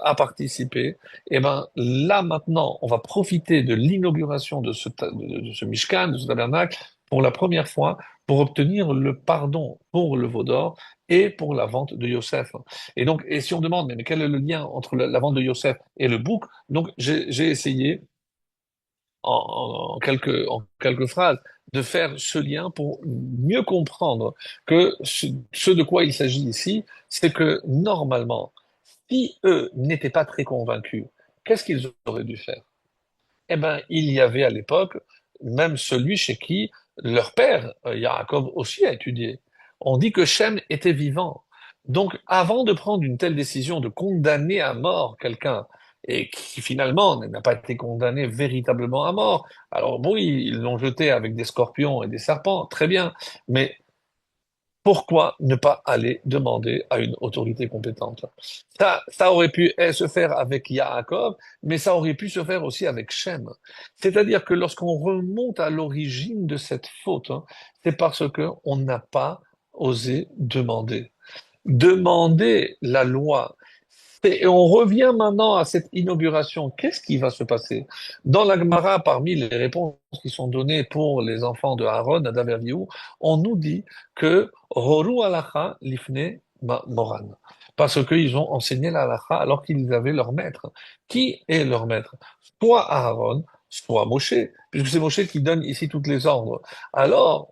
a participé, eh ben, là maintenant, on va profiter de l'inauguration de ce Mishkan, de ce tabernacle, pour la première fois, pour obtenir le pardon pour le veau d'or et pour la vente de Yosef. Et donc, et si on demande, mais quel est le lien entre la vente de Yosef et le bouc? Donc, j'ai essayé en quelques phrases de faire ce lien pour mieux comprendre que ce de quoi il s'agit ici, c'est que normalement, si eux n'étaient pas très convaincus, qu'est-ce qu'ils auraient dû faire? Eh bien, il y avait à l'époque même celui chez qui leur père, Yaakov, aussi a étudié. On dit que Shem était vivant. Donc, avant de prendre une telle décision de condamner à mort quelqu'un, et qui finalement n'a pas été condamné véritablement à mort, alors bon, ils l'ont jeté avec des scorpions et des serpents, très bien, mais pourquoi ne pas aller demander à une autorité compétente? Ça aurait pu se faire avec Yaakov, mais ça aurait pu se faire aussi avec Shem. C'est-à-dire que lorsqu'on remonte à l'origine de cette faute, hein, c'est parce que on n'a pas osé demander. Demander la loi. Et on revient maintenant à cette inauguration. Qu'est-ce qui va se passer? Dans la Gemara, parmi les réponses qui sont données pour les enfants de Aaron, Nadav et Avihu, on nous dit que Horu halacha lifne moran. Parce qu'ils ont enseigné la halacha alors qu'ils avaient leur maître. Qui est leur maître? Soit Aaron, soit Moshe, puisque c'est Moshe qui donne ici toutes les ordres. Alors,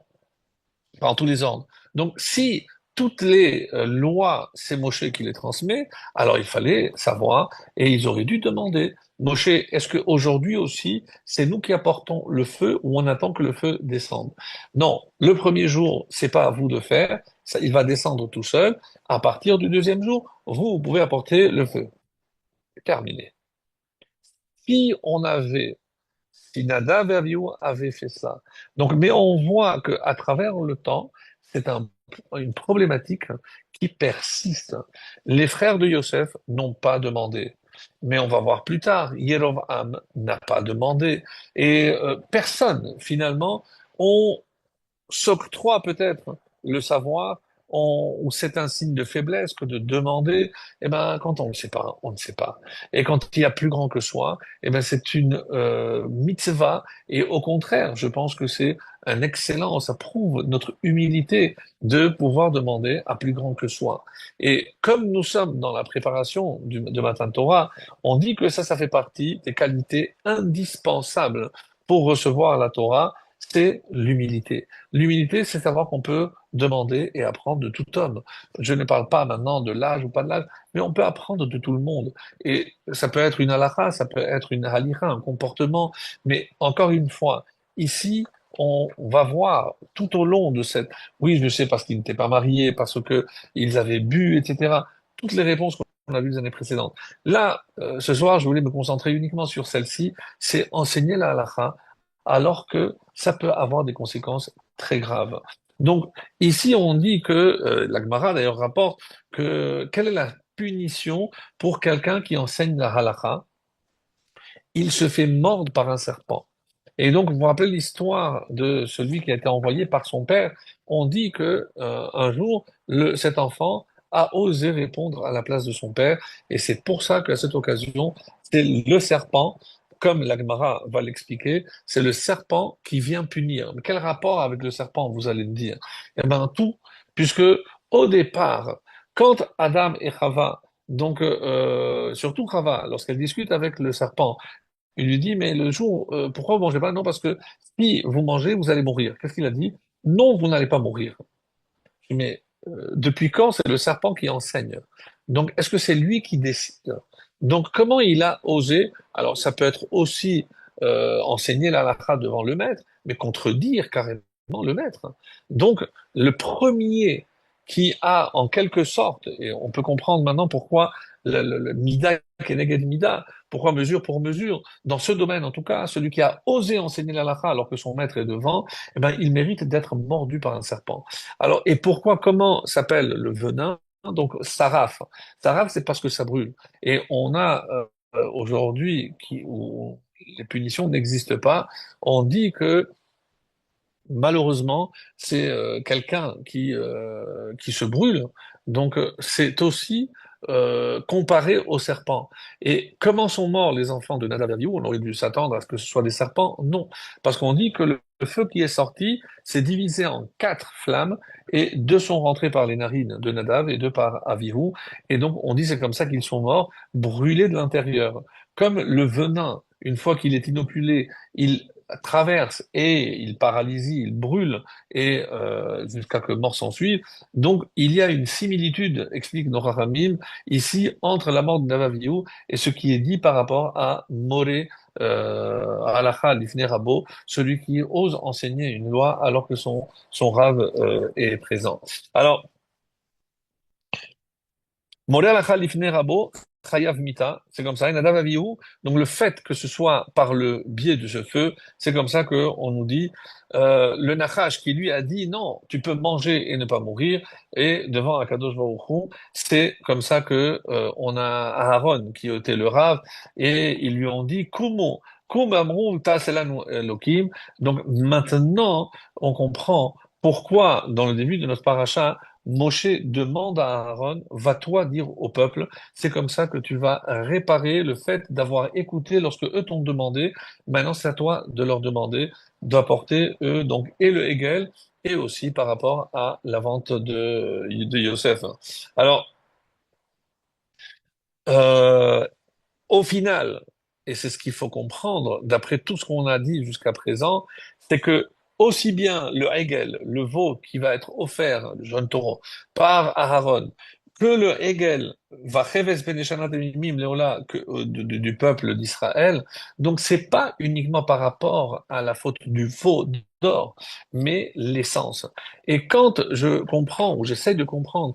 par tous les ordres. Donc, si toutes les lois, c'est Moshe qui les transmet, alors il fallait savoir, et ils auraient dû demander, Moshe, est-ce qu'aujourd'hui aussi, c'est nous qui apportons le feu ou on attend que le feu descende? Non, le premier jour, c'est pas à vous de faire, ça, il va descendre tout seul. À partir du deuxième jour, vous pouvez apporter le feu. Terminé. Si on avait si Nadav et Abihu avaient fait ça. Donc, mais on voit que à travers le temps, c'est une problématique qui persiste. Les frères de Yosef n'ont pas demandé. Mais on va voir plus tard, Yerovam n'a pas demandé. Et personne, finalement, on s'octroie peut-être le savoir, ou c'est un signe de faiblesse que de demander, eh ben, quand on ne sait pas, on ne sait pas. Et quand il y a plus grand que soi, eh ben, c'est une mitzvah, et au contraire, je pense que c'est un excellent, ça prouve notre humilité de pouvoir demander à plus grand que soi. Et comme nous sommes dans la préparation de Matan Torah, on dit que ça fait partie des qualités indispensables pour recevoir la Torah, c'est l'humilité. L'humilité, c'est savoir qu'on peut demander et apprendre de tout homme. Je ne parle pas maintenant de l'âge ou pas de l'âge, mais on peut apprendre de tout le monde. Et ça peut être une halakha, ça peut être une halira, un comportement. Mais encore une fois, ici, on va voir tout au long de cette... Oui, je sais parce qu'ils n'étaient pas mariés, parce que ils avaient bu, etc. Toutes les réponses qu'on a vues les années précédentes. Là, ce soir, je voulais me concentrer uniquement sur celle-ci, c'est enseigner la halakha, alors que ça peut avoir des conséquences très graves. Donc, ici, on dit que, la Gemara d'ailleurs rapporte que, quelle est punition pour quelqu'un qui enseigne la halakha. Il se fait mordre par un serpent. Et donc, vous vous rappelez l'histoire de celui qui a été envoyé par son père. On dit que un jour, cet enfant a osé répondre à la place de son père, et c'est pour ça qu'à cette occasion, c'est le serpent, comme l'Agmara va l'expliquer, c'est le serpent qui vient punir. Mais quel rapport avec le serpent, vous allez me dire? Eh bien, tout, puisque au départ, quand Adam et Chava, donc surtout Chava, lorsqu'elle discute avec le serpent, il lui dit, mais le jour, pourquoi vous mangez pas? Non, parce que si vous mangez, vous allez mourir. Qu'est-ce qu'il a dit? Non, vous n'allez pas mourir. Je dis, mais depuis quand c'est le serpent qui enseigne? Donc, est-ce que c'est lui qui décide? Donc, comment il a osé? Alors, ça peut être aussi enseigner la halakha devant le maître, mais contredire carrément le maître. Donc, le premier qui a, en quelque sorte, et on peut comprendre maintenant pourquoi le Mida Keneged Mida, pourquoi mesure pour mesure, dans ce domaine en tout cas, celui qui a osé enseigner la halakha alors que son maître est devant, eh ben, il mérite d'être mordu par un serpent. Alors, et pourquoi, comment s'appelle le venin? Donc, saraf. Saraf, c'est parce que ça brûle. Et on a aujourd'hui, où les punitions n'existent pas, on dit que malheureusement, c'est quelqu'un qui se brûle. Donc, c'est aussi comparé au serpent. Et comment sont morts les enfants de Nadav et Abihu? On aurait dû s'attendre à ce que ce soit des serpents. Non, parce qu'on dit que le feu qui est sorti s'est divisé en quatre flammes et deux sont rentrées par les narines de Nadav et deux par Abihu. Et donc, on dit c'est comme ça qu'ils sont morts, brûlés de l'intérieur. Comme le venin, une fois qu'il est inoculé, il traverse et il paralyse, il brûle et jusqu'à que mort s'en suive. Donc il y a une similitude, explique Nora Ramim, ici entre la mort de Navaviou et ce qui est dit par rapport à Moré Halacha Lifnei Rabo, celui qui ose enseigner une loi alors que son rave est présent. Alors, Moré Halacha Lifnei Rabo, Chayav Mita, c'est comme ça, et Nadav Avihu, donc le fait que ce soit par le biais de ce feu, c'est comme ça qu'on nous dit, le Nachash qui lui a dit non, tu peux manger et ne pas mourir, et devant Akadosh Baruch Hu, c'est comme ça que on a Aaron qui était le Rav, et ils lui ont dit, Kumo, Kum Amru Ta'aselanu Elokim, donc maintenant on comprend pourquoi dans le début de notre paracha, Moshe demande à Aaron, va-toi dire au peuple, c'est comme ça que tu vas réparer le fait d'avoir écouté lorsque eux t'ont demandé. Maintenant, c'est à toi de leur demander d'apporter eux donc et le Hegel et aussi par rapport à la vente de Yosef. Alors, euh, au final, et c'est ce qu'il faut comprendre, d'après tout ce qu'on a dit jusqu'à présent, c'est que aussi bien le Hegel, le veau qui va être offert, le jeune taureau, par Aaron, que le Hegel va Cheves ben Yeshanat Emimim Leola du peuple d'Israël. Donc c'est pas uniquement par rapport à la faute du veau d'or, mais l'essence. Et quand je comprends, ou j'essaie de comprendre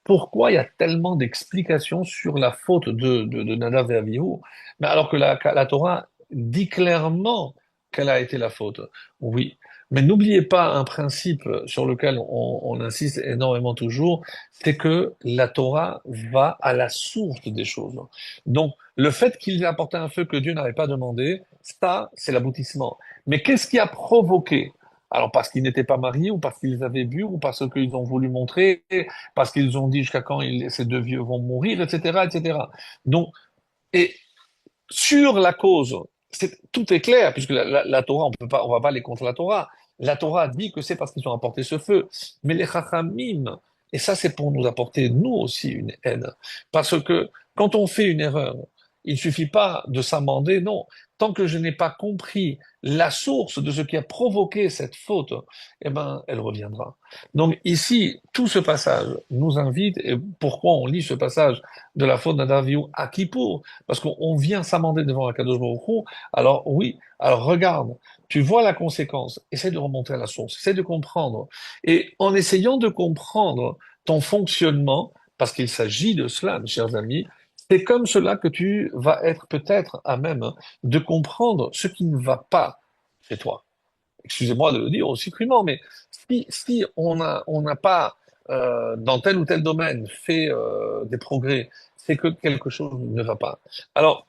pourquoi il y a tellement d'explications sur la faute de Nadav et Abihu, mais alors que la Torah dit clairement quelle a été la faute. Oui, mais n'oubliez pas un principe sur lequel on insiste énormément toujours, c'est que la Torah va à la source des choses. Donc, le fait qu'il ait apporté un feu que Dieu n'avait pas demandé, ça, c'est l'aboutissement. Mais qu'est-ce qui a provoqué? Alors, parce qu'ils n'étaient pas mariés, ou parce qu'ils avaient bu, ou parce qu'ils ont voulu montrer, parce qu'ils ont dit jusqu'à quand ces deux vieux vont mourir, etc., etc. Donc, et sur la cause, tout est clair, puisque la Torah, on va pas aller contre la Torah. La Torah dit que c'est parce qu'ils ont apporté ce feu. Mais les Chachamim, et ça c'est pour nous apporter, nous aussi, une aide. Parce que quand on fait une erreur, il suffit pas de s'amender, non. Tant que je n'ai pas compris la source de ce qui a provoqué cette faute, eh ben, elle reviendra. Donc ici, tout ce passage nous invite, et pourquoi on lit ce passage de la faute d'Adaviou à Kippour? Parce qu'on vient s'amender devant Akadosh Baruch Hu. Alors oui, alors regarde, tu vois la conséquence, essaie de remonter à la source, essaie de comprendre. Et en essayant de comprendre ton fonctionnement, parce qu'il s'agit de cela, mes chers amis, c'est comme cela que tu vas être peut-être à même de comprendre ce qui ne va pas chez toi. Excusez-moi de le dire aussi crûment, mais si on n'a pas dans tel ou tel domaine fait des progrès, c'est que quelque chose ne va pas. Alors,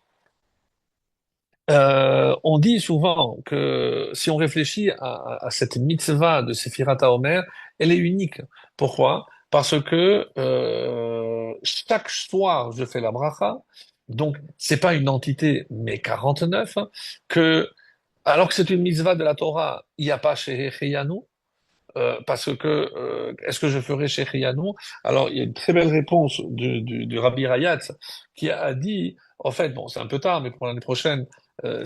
on dit souvent que si on réfléchit à cette mitzvah de Sephirat HaOmer, elle est unique. Pourquoi? Parce que chaque soir, je fais la bracha, donc c'est pas une entité, mais 49, hein, que alors que c'est une mitzvah de la Torah, il n'y a pas chez Cheyanu, parce que est-ce que je ferai chez Cheyanu? Alors il y a une très belle réponse du Rabbi Rayatz qui a dit, en fait, bon, c'est un peu tard, mais pour l'année prochaine,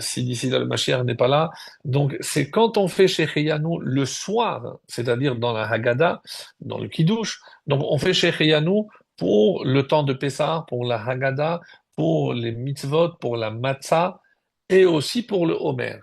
si d'ici là le Mashiach n'est pas là, donc c'est quand on fait chez Cheyanu le soir, c'est-à-dire dans la Haggadah, dans le Kiddush, donc on fait chez Cheyanu pour le temps de Pessah, pour la Haggadah, pour les mitzvot, pour la matzah et aussi pour le Homer.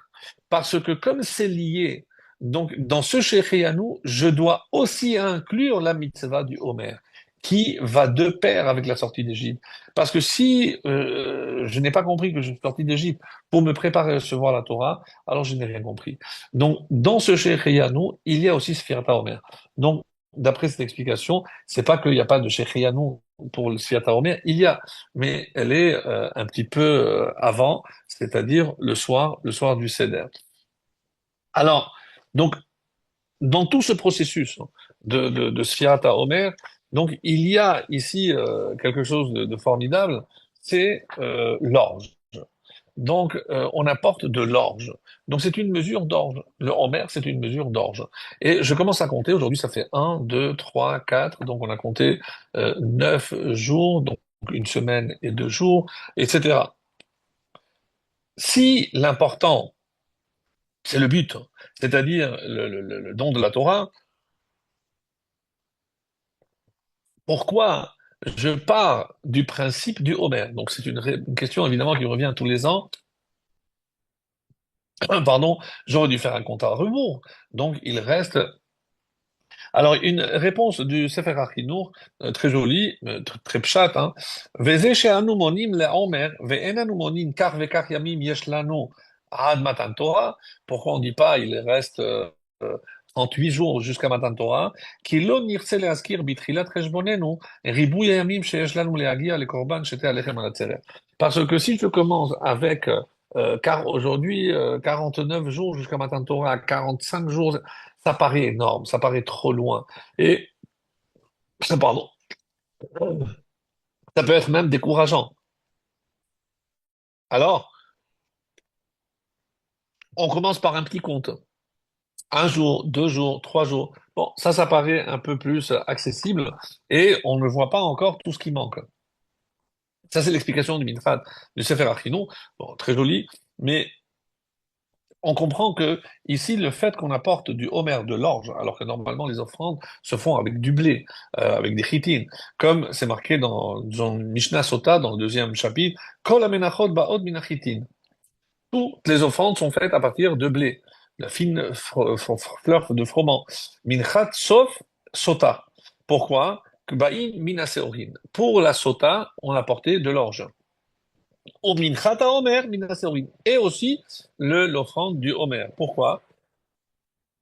Parce que comme c'est lié, donc dans ce Shechianu, je dois aussi inclure la mitzvah du Homer, qui va de pair avec la sortie d'Égypte. Parce que si je n'ai pas compris que je suis sorti d'Égypte pour me préparer à recevoir la Torah, alors je n'ai rien compris. Donc dans ce Shechianu, il y a aussi Sfirat Homer. Donc d'après cette explication, c'est pas qu'il n'y a pas de Shechianu pour le Sfirat Homer, il y a, mais elle est un petit peu avant, c'est-à-dire le soir du Seder. Alors, donc, dans tout ce processus de Sfirat Omer, donc il y a ici quelque chose de formidable, c'est l'orge. Donc, on apporte de l'orge. Donc, c'est une mesure d'orge. Le Homer, c'est une mesure d'orge. Et je commence à compter. Aujourd'hui, ça fait un, 2, 3, 4. Donc, on a compté 9 jours, donc une semaine et 2 jours, etc. Si l'important, c'est le but, c'est-à-dire le don de la Torah, pourquoi je pars du principe du Homer? Donc c'est une question évidemment qui revient tous les ans. Pardon, j'aurais dû faire un compte à rebours. Donc il reste. Alors une réponse du Sefer HaChinuch, très jolie, très pshat, hein. Veze she'anu monim le'Homer ve'enanu monim kach ve'kach yamim yesh lanu ad matan Torah. Pourquoi on dit pas il reste 38 jours jusqu'à Matan Torah, כי לא נרצה להזכיר בתחילת חשבוננו ריבוי הימים שיש לנו להגיע לקורבן שתי הלחם על הצלע. Parce que si je commence avec, car aujourd'hui, 49 jours jusqu'à Matan Torah, 45 jours, ça paraît énorme, ça paraît trop loin. Et, pardon, ça peut être même décourageant. Alors, on commence par un petit compte. Un jour, 2 jours, 3 jours. Bon, ça paraît un peu plus accessible et on ne voit pas encore tout ce qui manque. Ça, c'est l'explication du Minchad du Sefer Achinou. Bon, très joli, mais on comprend que ici, le fait qu'on apporte du homer, de l'orge, alors que normalement les offrandes se font avec du blé, avec des chitines, comme c'est marqué dans Mishnah Sota, dans le deuxième chapitre, Kol amenachot ba'od min hachitin. Toutes les offrandes sont faites à partir de blé, la fine fleur de froment. Minchat sauf sota. Pourquoi? Ba'in min seorin. Pour la sota, on apportait de l'orge. Au minchat Omer min seorin. Et aussi l'offrande du Omer. Pourquoi?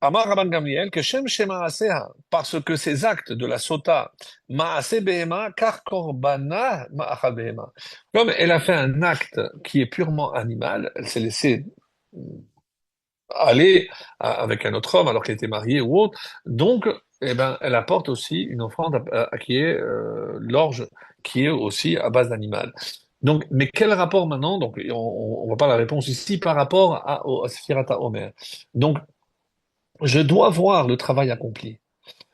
Amar Rabban Gamliel, que Shem Shema Asea, parce que ces actes de la sota, Maase Behema, car Korbana Ma'achal Behema. Comme elle a fait un acte qui est purement animal, elle s'est laissée aller avec un autre homme alors qu'elle était mariée ou autre. Donc, eh ben, elle apporte aussi une offrande qui est l'orge, qui est aussi à base d'animal. Donc, mais quel rapport maintenant? Donc, on voit pas la réponse ici par rapport à Sphirata Omer. Donc, je dois voir le travail accompli.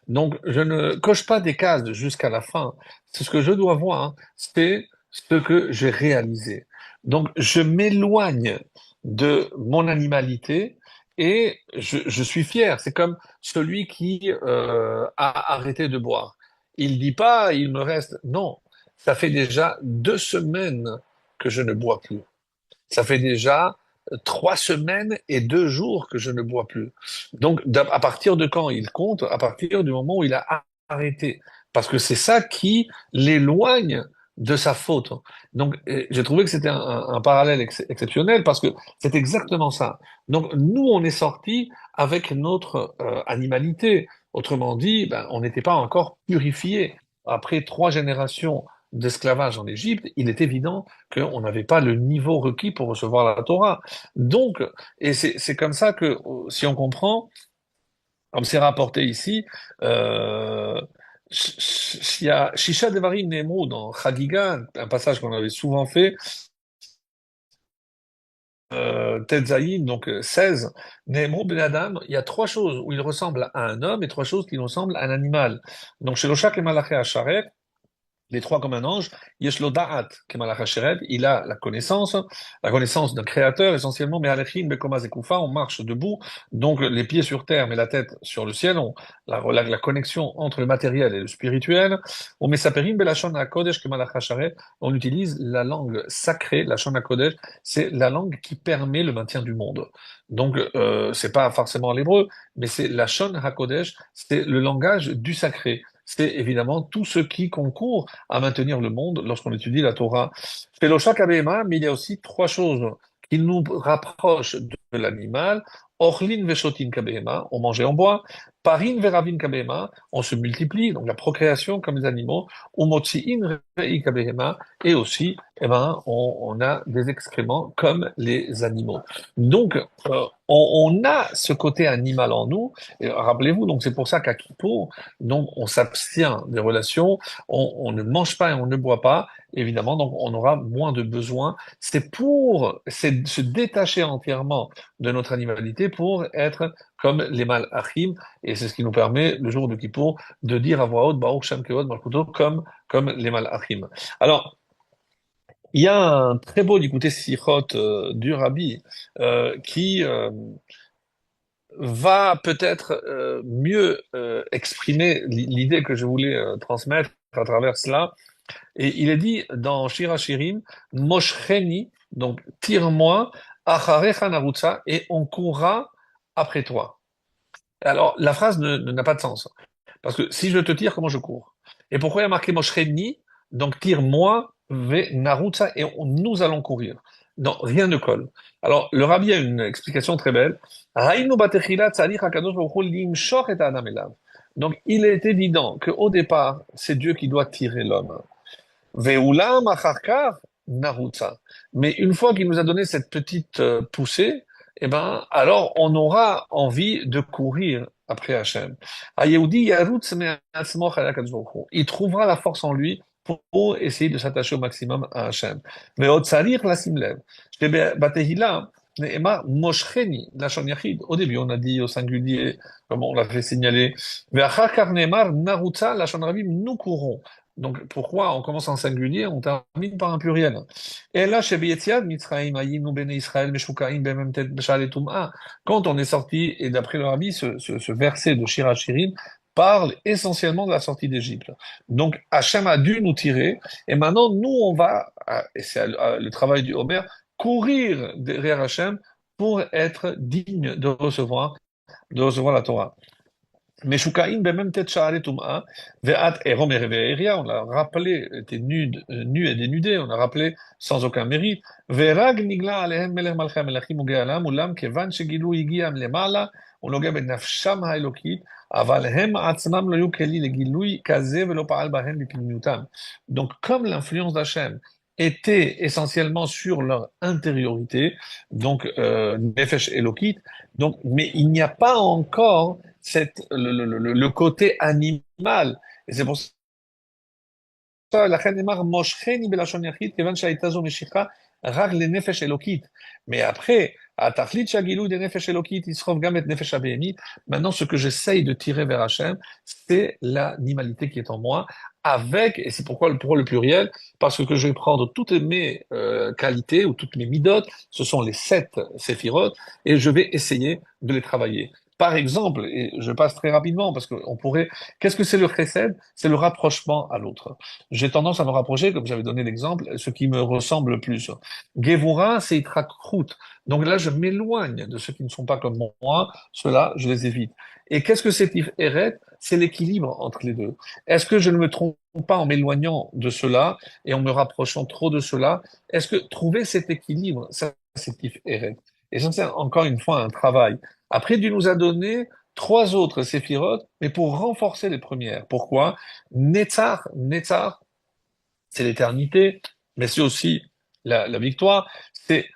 Donc, je ne coche pas des cases jusqu'à la fin. C'est ce que je dois voir, hein, c'est ce que j'ai réalisé. Donc, je m'éloigne de mon animalité et je suis fier. C'est comme celui qui a arrêté de boire. Il dit pas, il me reste. Non, ça fait déjà 2 semaines que je ne bois plus. Ça fait déjà 3 semaines et 2 jours que je ne bois plus. Donc, à partir de quand il compte? À partir du moment où il a arrêté. Parce que c'est ça qui l'éloigne de sa faute. Donc, j'ai trouvé que c'était un parallèle exceptionnel parce que c'est exactement ça. Donc, nous, on est sorti avec notre animalité. Autrement dit, ben, on n'était pas encore purifié. Après 3 générations d'esclavage en Égypte, il est évident qu'on n'avait pas le niveau requis pour recevoir la Torah. Donc, et c'est comme ça que, si on comprend, comme c'est rapporté ici, euh, il y a Shisha Devarim Nemo dans Chagiga, un passage qu'on avait souvent fait, Tetzaïn, donc 16, Nemo Ben Adam, il y a 3 choses où il ressemble à un homme et 3 choses qui ressemblent à un animal. Donc chez Loshak et Malaché Asharet, les 3 comme un ange, Yeshlo Da'at, Kemalach Hasheret, il a la connaissance d'un créateur essentiellement, mais Alechim, Bekoma Zekufa, on marche debout, donc les pieds sur terre, mais la tête sur le ciel, la connexion entre le matériel et le spirituel. On met Saperim, Belashon HaKodesh, Kemalach Hasharet, on utilise la langue sacrée, la Shon HaKodesh, c'est la langue qui permet le maintien du monde. Donc, c'est pas forcément l'hébreu, mais c'est la Shon HaKodesh, c'est le langage du sacré. C'est évidemment tout ce qui concourt à maintenir le monde lorsqu'on étudie la Torah. Chez l'Oshak Abéma, mais il y a aussi 3 choses qui nous rapprochent de l'animal. Orlin veshotin kabehema, on mange et on boit. Parin veravin kabehema, on se multiplie, donc la procréation comme les animaux. Umotziin rei kabehema, et aussi, eh ben, on a des excréments comme les animaux. Donc, on a ce côté animal en nous. Et rappelez-vous, donc c'est pour ça qu'à Kippour, donc on s'abstient des relations, on ne mange pas et on ne boit pas, évidemment, donc on aura moins de besoins. C'est se détacher entièrement de notre animalité pour être comme les malachim, et c'est ce qui nous permet, le jour de Kippour, de dire à voix haute, Baruch Shem Kevod Malchuto, comme les malachim. Alors, il y a un très beau écouté Sichot du Rabbi qui va peut-être mieux exprimer l'idée que je voulais transmettre à travers cela. Et il est dit dans Shir Hashirim, Moshcheni, donc tire-moi, Acharecha Narutza, et on courra après toi. Alors, la phrase n'a pas de sens. Parce que si je te tire, comment je cours? Et pourquoi il y a marqué Moshcheni? Donc tire-moi, ve Narutza, et nous allons courir. Non, rien ne colle. Alors, le rabbi a une explication très belle. Haïnu batechila tzarich hakadosh baruch hu limshach et ha'adam elav. Donc, il est évident qu'au départ, c'est Dieu qui doit tirer l'homme. Ve'ulam acharkar narutza. Mais une fois qu'il nous a donné cette petite poussée, eh ben, alors on aura envie de courir après Hachem. Yehudi yarutz me'atzmo chalak HaKadosh Baruch Hu. Il trouvera la force en lui pour essayer de s'attacher au maximum à Hachem. Mais au tsarir lasim lev. Batehila, ne'emar moshcheni, lashon yachid. Au début, on a dit au singulier, comme on l'a fait signaler. Ve'acharkar ne'emar narutza, lashon rabim, nous courons. Donc, pourquoi on commence en singulier, on termine par un pluriel? Et là, chez Beyetiad, Mitzrayim, Ayinu, Bene Israël, Meshukaim, Bememtet, Beshal et Tum'a, quand on est sorti, et d'après le Rabbi, ce verset de Shir HaShirim parle essentiellement de la sortie d'Égypte. Donc, Hachem a dû nous tirer, et maintenant, nous, on va, et c'est le travail du Homer, courir derrière Hachem pour être digne de recevoir la Torah. Meshukaim ben tête sha'aret tum'a, ve'at erom ereve'eria, on l'a rappelé, était nu et dénudé, on a rappelé sans aucun mérite. Ve'rag nigla alehem melech malchei melachim uge'alam ulam kevan shegilu higiam lemala, ונוגע בנפשם האלוקית, אבל הם עצמם לא היו כלי לגילוי כזה ולא פעל בהם בפנימיותם. Donc, comme l'influence d'Hachem était essentiellement sur leur intériorité, donc Nefesh Elokit, donc, mais il n'y a pas encore le côté animal. Et c'est pour ça, לכן נאמר, מושכני בלשון יחיד, כיוון שהייתה זו משיכה רק לנפש אלוקית. Mais après, התכלית שהגילוי דנפש אלוקית יסחוב גם את נפש הבהמית. Maintenant, ce que j'essaye de tirer vers Hachem, c'est l'animalité qui est en moi, avec, et c'est pourquoi le pluriel, parce que je vais prendre toutes mes qualités ou toutes mes midotes, ce sont les 7 séphirotes, et je vais essayer de les travailler. Par exemple, et je passe très rapidement parce qu'on pourrait, qu'est-ce que c'est le chesed? C'est le rapprochement à l'autre. J'ai tendance à me rapprocher, comme j'avais donné l'exemple, ce qui me ressemble le plus. Gevura, c'est itrakrut. Donc là, je m'éloigne de ceux qui ne sont pas comme moi, ceux-là, je les évite. Et qu'est-ce que c'est eret? C'est l'équilibre entre les deux. Est-ce que je ne me trompe pas en m'éloignant de cela et en me rapprochant trop de cela? Est-ce que trouver cet équilibre, ça, c'est eret? Et ça, c'est encore une fois un travail. Après, Dieu nous a donné trois autres séphirotes, mais pour renforcer les premières. Pourquoi? Netzar, c'est l'éternité, mais c'est aussi la victoire. C'est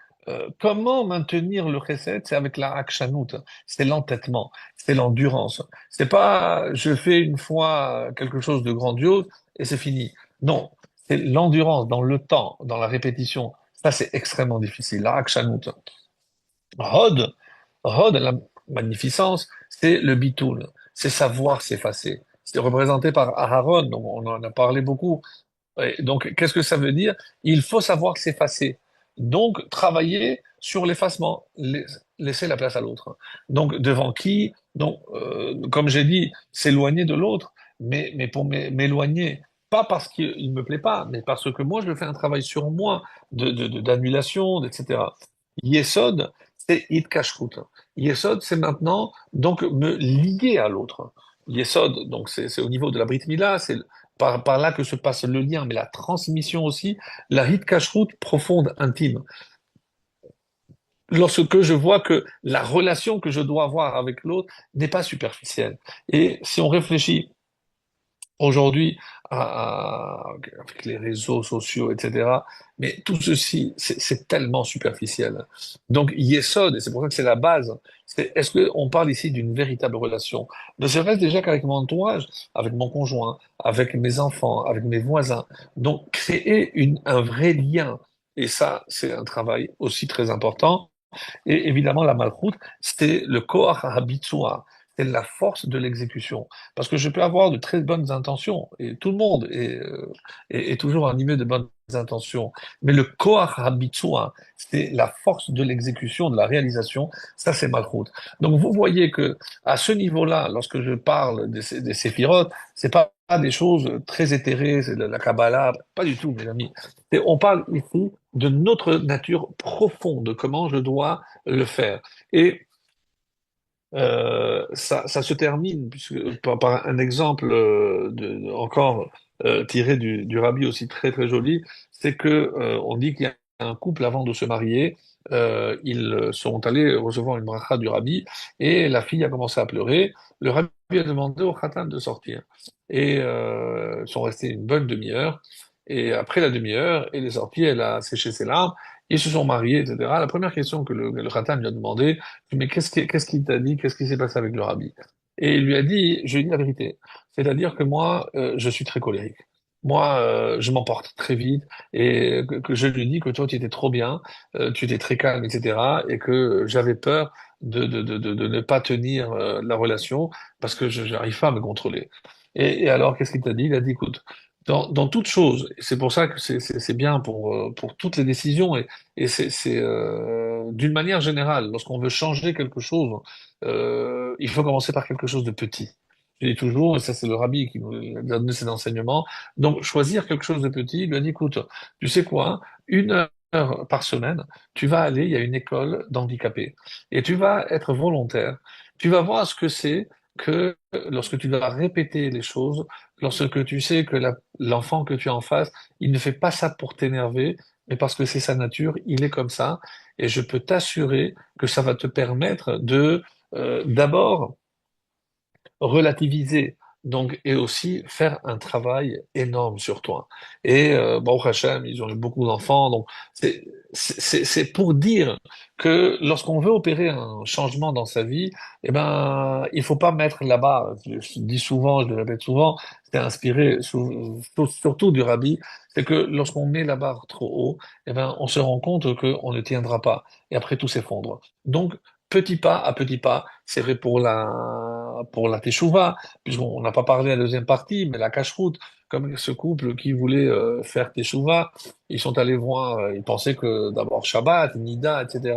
comment maintenir le chesed, c'est avec la akshanut, c'est l'entêtement, c'est l'endurance. C'est pas je fais une fois quelque chose de grandiose et c'est fini. Non, c'est l'endurance dans le temps, dans la répétition. Ça, c'est extrêmement difficile. La akshanut. Hod, Hod, la magnificence, c'est le bitoul, c'est savoir s'effacer. C'est représenté par Aharon, donc on en a parlé beaucoup. Et donc, qu'est-ce que ça veut dire? Il faut savoir s'effacer. Donc, travailler sur l'effacement, laisser la place à l'autre. Donc, devant qui? Donc, comme j'ai dit, s'éloigner de l'autre, mais pour m'éloigner, pas parce qu'il me plaît pas, mais parce que moi, je fais un travail sur moi, d'annulation, etc. Yesod, c'est Itkashrut. Yesod, c'est maintenant, donc, me lier à l'autre. Yesod, donc, c'est au niveau de la Brit Mila, c'est par là que se passe le lien, mais la transmission aussi, la hit cacheroute profonde, intime. Lorsque je vois que la relation que je dois avoir avec l'autre n'est pas superficielle. Et si on réfléchit aujourd'hui avec les réseaux sociaux, etc., mais tout ceci, c'est tellement superficiel. Donc, Yesod, et c'est pour ça que c'est la base, est-ce qu'on parle ici d'une véritable relation? Ne serait-ce déjà qu'avec mon entourage, avec mon conjoint, avec mes enfants, avec mes voisins. Donc, créer un vrai lien. Et ça, c'est un travail aussi très important. Et évidemment, la malchoute, c'est le koach habitsua, c'est la force de l'exécution. Parce que je peux avoir de très bonnes intentions, et tout le monde est toujours animé de bonnes intentions. Mais le koach habitsua, c'est la force de l'exécution, de la réalisation, ça c'est malchoute. Donc vous voyez que à ce niveau-là, lorsque je parle des séphirotes, c'est pas des choses très éthérées, c'est de la Kabbalah, pas du tout, mes amis. On parle ici de notre nature profonde, comment je dois le faire. Et ça se termine par un exemple encore tiré du Rabbi aussi très très joli, c'est que on dit qu'il y a un couple avant de se marier, ils sont allés recevoir une bracha du Rabbi et la fille a commencé à pleurer. Le Rabbi a demandé au Khatan de sortir et ils sont restés une bonne demi-heure. Et après la demi-heure, elle est sortie, elle a séché ses larmes, ils se sont mariés, etc. La première question que le Khatan lui a demandé, mais qu'est-ce qu'il t'a dit? Qu'est-ce qui s'est passé avec le rabbi? Et il lui a dit, je lui ai dit la vérité. C'est-à-dire que moi, je suis très colérique. Moi, je m'emporte très vite et que je lui dis que toi, tu étais trop bien, tu étais très calme, etc. Et que j'avais peur de ne pas tenir la relation parce que je n'arrive pas à me contrôler. Et alors, qu'est-ce qu'il t'a dit? Il a dit, écoute, dans toute chose, et c'est pour ça que c'est bien pour toutes les décisions, et d'une manière générale, lorsqu'on veut changer quelque chose, il faut commencer par quelque chose de petit. Je dis toujours, et ça c'est le rabbi qui nous a donné cet enseignement, donc choisir quelque chose de petit, il lui a dit, écoute, tu sais quoi, 1 heure par semaine, tu vas aller, il y a une école d'handicapés, et tu vas être volontaire, tu vas voir ce que c'est que lorsque tu dois répéter les choses, lorsque tu sais que l'enfant que tu as en face, il ne fait pas ça pour t'énerver, mais parce que c'est sa nature, il est comme ça, et je peux t'assurer que ça va te permettre de d'abord relativiser, donc, et aussi faire un travail énorme sur toi. Et Baruch Hashem, ils ont eu beaucoup d'enfants, donc c'est pour dire que lorsqu'on veut opérer un changement dans sa vie, eh ben, il faut pas mettre la barre. Je dis souvent, je le répète souvent, c'est inspiré surtout du Rabbi, c'est que lorsqu'on met la barre trop haut, eh ben, on se rend compte qu'on ne tiendra pas, et après tout s'effondre. Donc, petit pas à petit pas, c'est vrai pour la teshuva, puisqu'on n'a pas parlé à la deuxième partie, mais la cacheroute, comme ce couple qui voulait faire teshuva, ils sont allés voir, ils pensaient que d'abord Shabbat, Nida, etc.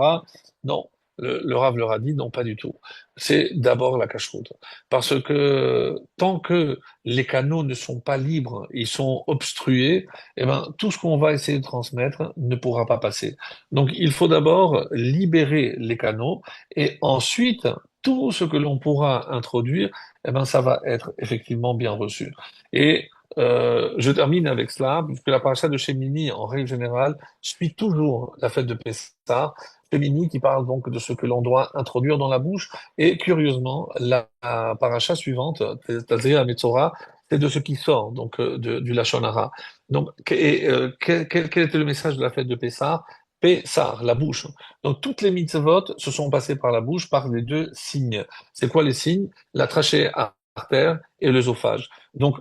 Non, le Rav leur a dit non, pas du tout. C'est d'abord la cacheroute. Parce que tant que les canaux ne sont pas libres, ils sont obstrués, eh ben, tout ce qu'on va essayer de transmettre ne pourra pas passer. Donc il faut d'abord libérer les canaux et ensuite, tout ce que l'on pourra introduire, eh ben, ça va être effectivement bien reçu. Et je termine avec cela, puisque la paracha de Shemini, en règle générale, suit toujours la fête de Pessah. Shemini qui parle donc de ce que l'on doit introduire dans la bouche. Et curieusement, la paracha suivante, c'est-à-dire la Metzora, c'est de ce qui sort donc du Lashon Hara. Donc, quel était le message de la fête de Pessah? Pessah, la bouche. Donc, toutes les mitzvot se sont passées par la bouche par les deux signes. C'est quoi les signes? La trachée artère et l'œsophage. Donc,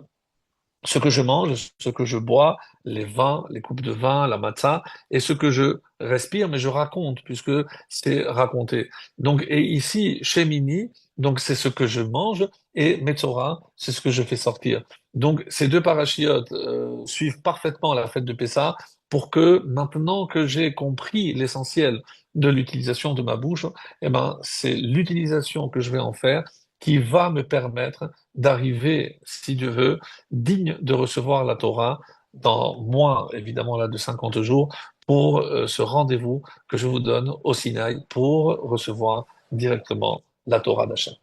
ce que je mange, ce que je bois, les vins, les coupes de vin, la matzah, et ce que je respire, mais je raconte, puisque c'est raconté. Donc, et ici, chez Mini, donc c'est ce que je mange, et Metzora, c'est ce que je fais sortir. Donc, ces deux parachiotes suivent parfaitement la fête de Pessah pour que, maintenant que j'ai compris l'essentiel de l'utilisation de ma bouche, eh ben, c'est l'utilisation que je vais en faire qui va me permettre d'arriver, si Dieu veut, digne de recevoir la Torah dans moins, évidemment, là, de 50 jours, pour ce rendez-vous que je vous donne au Sinaï pour recevoir directement la Torah d'Hachem.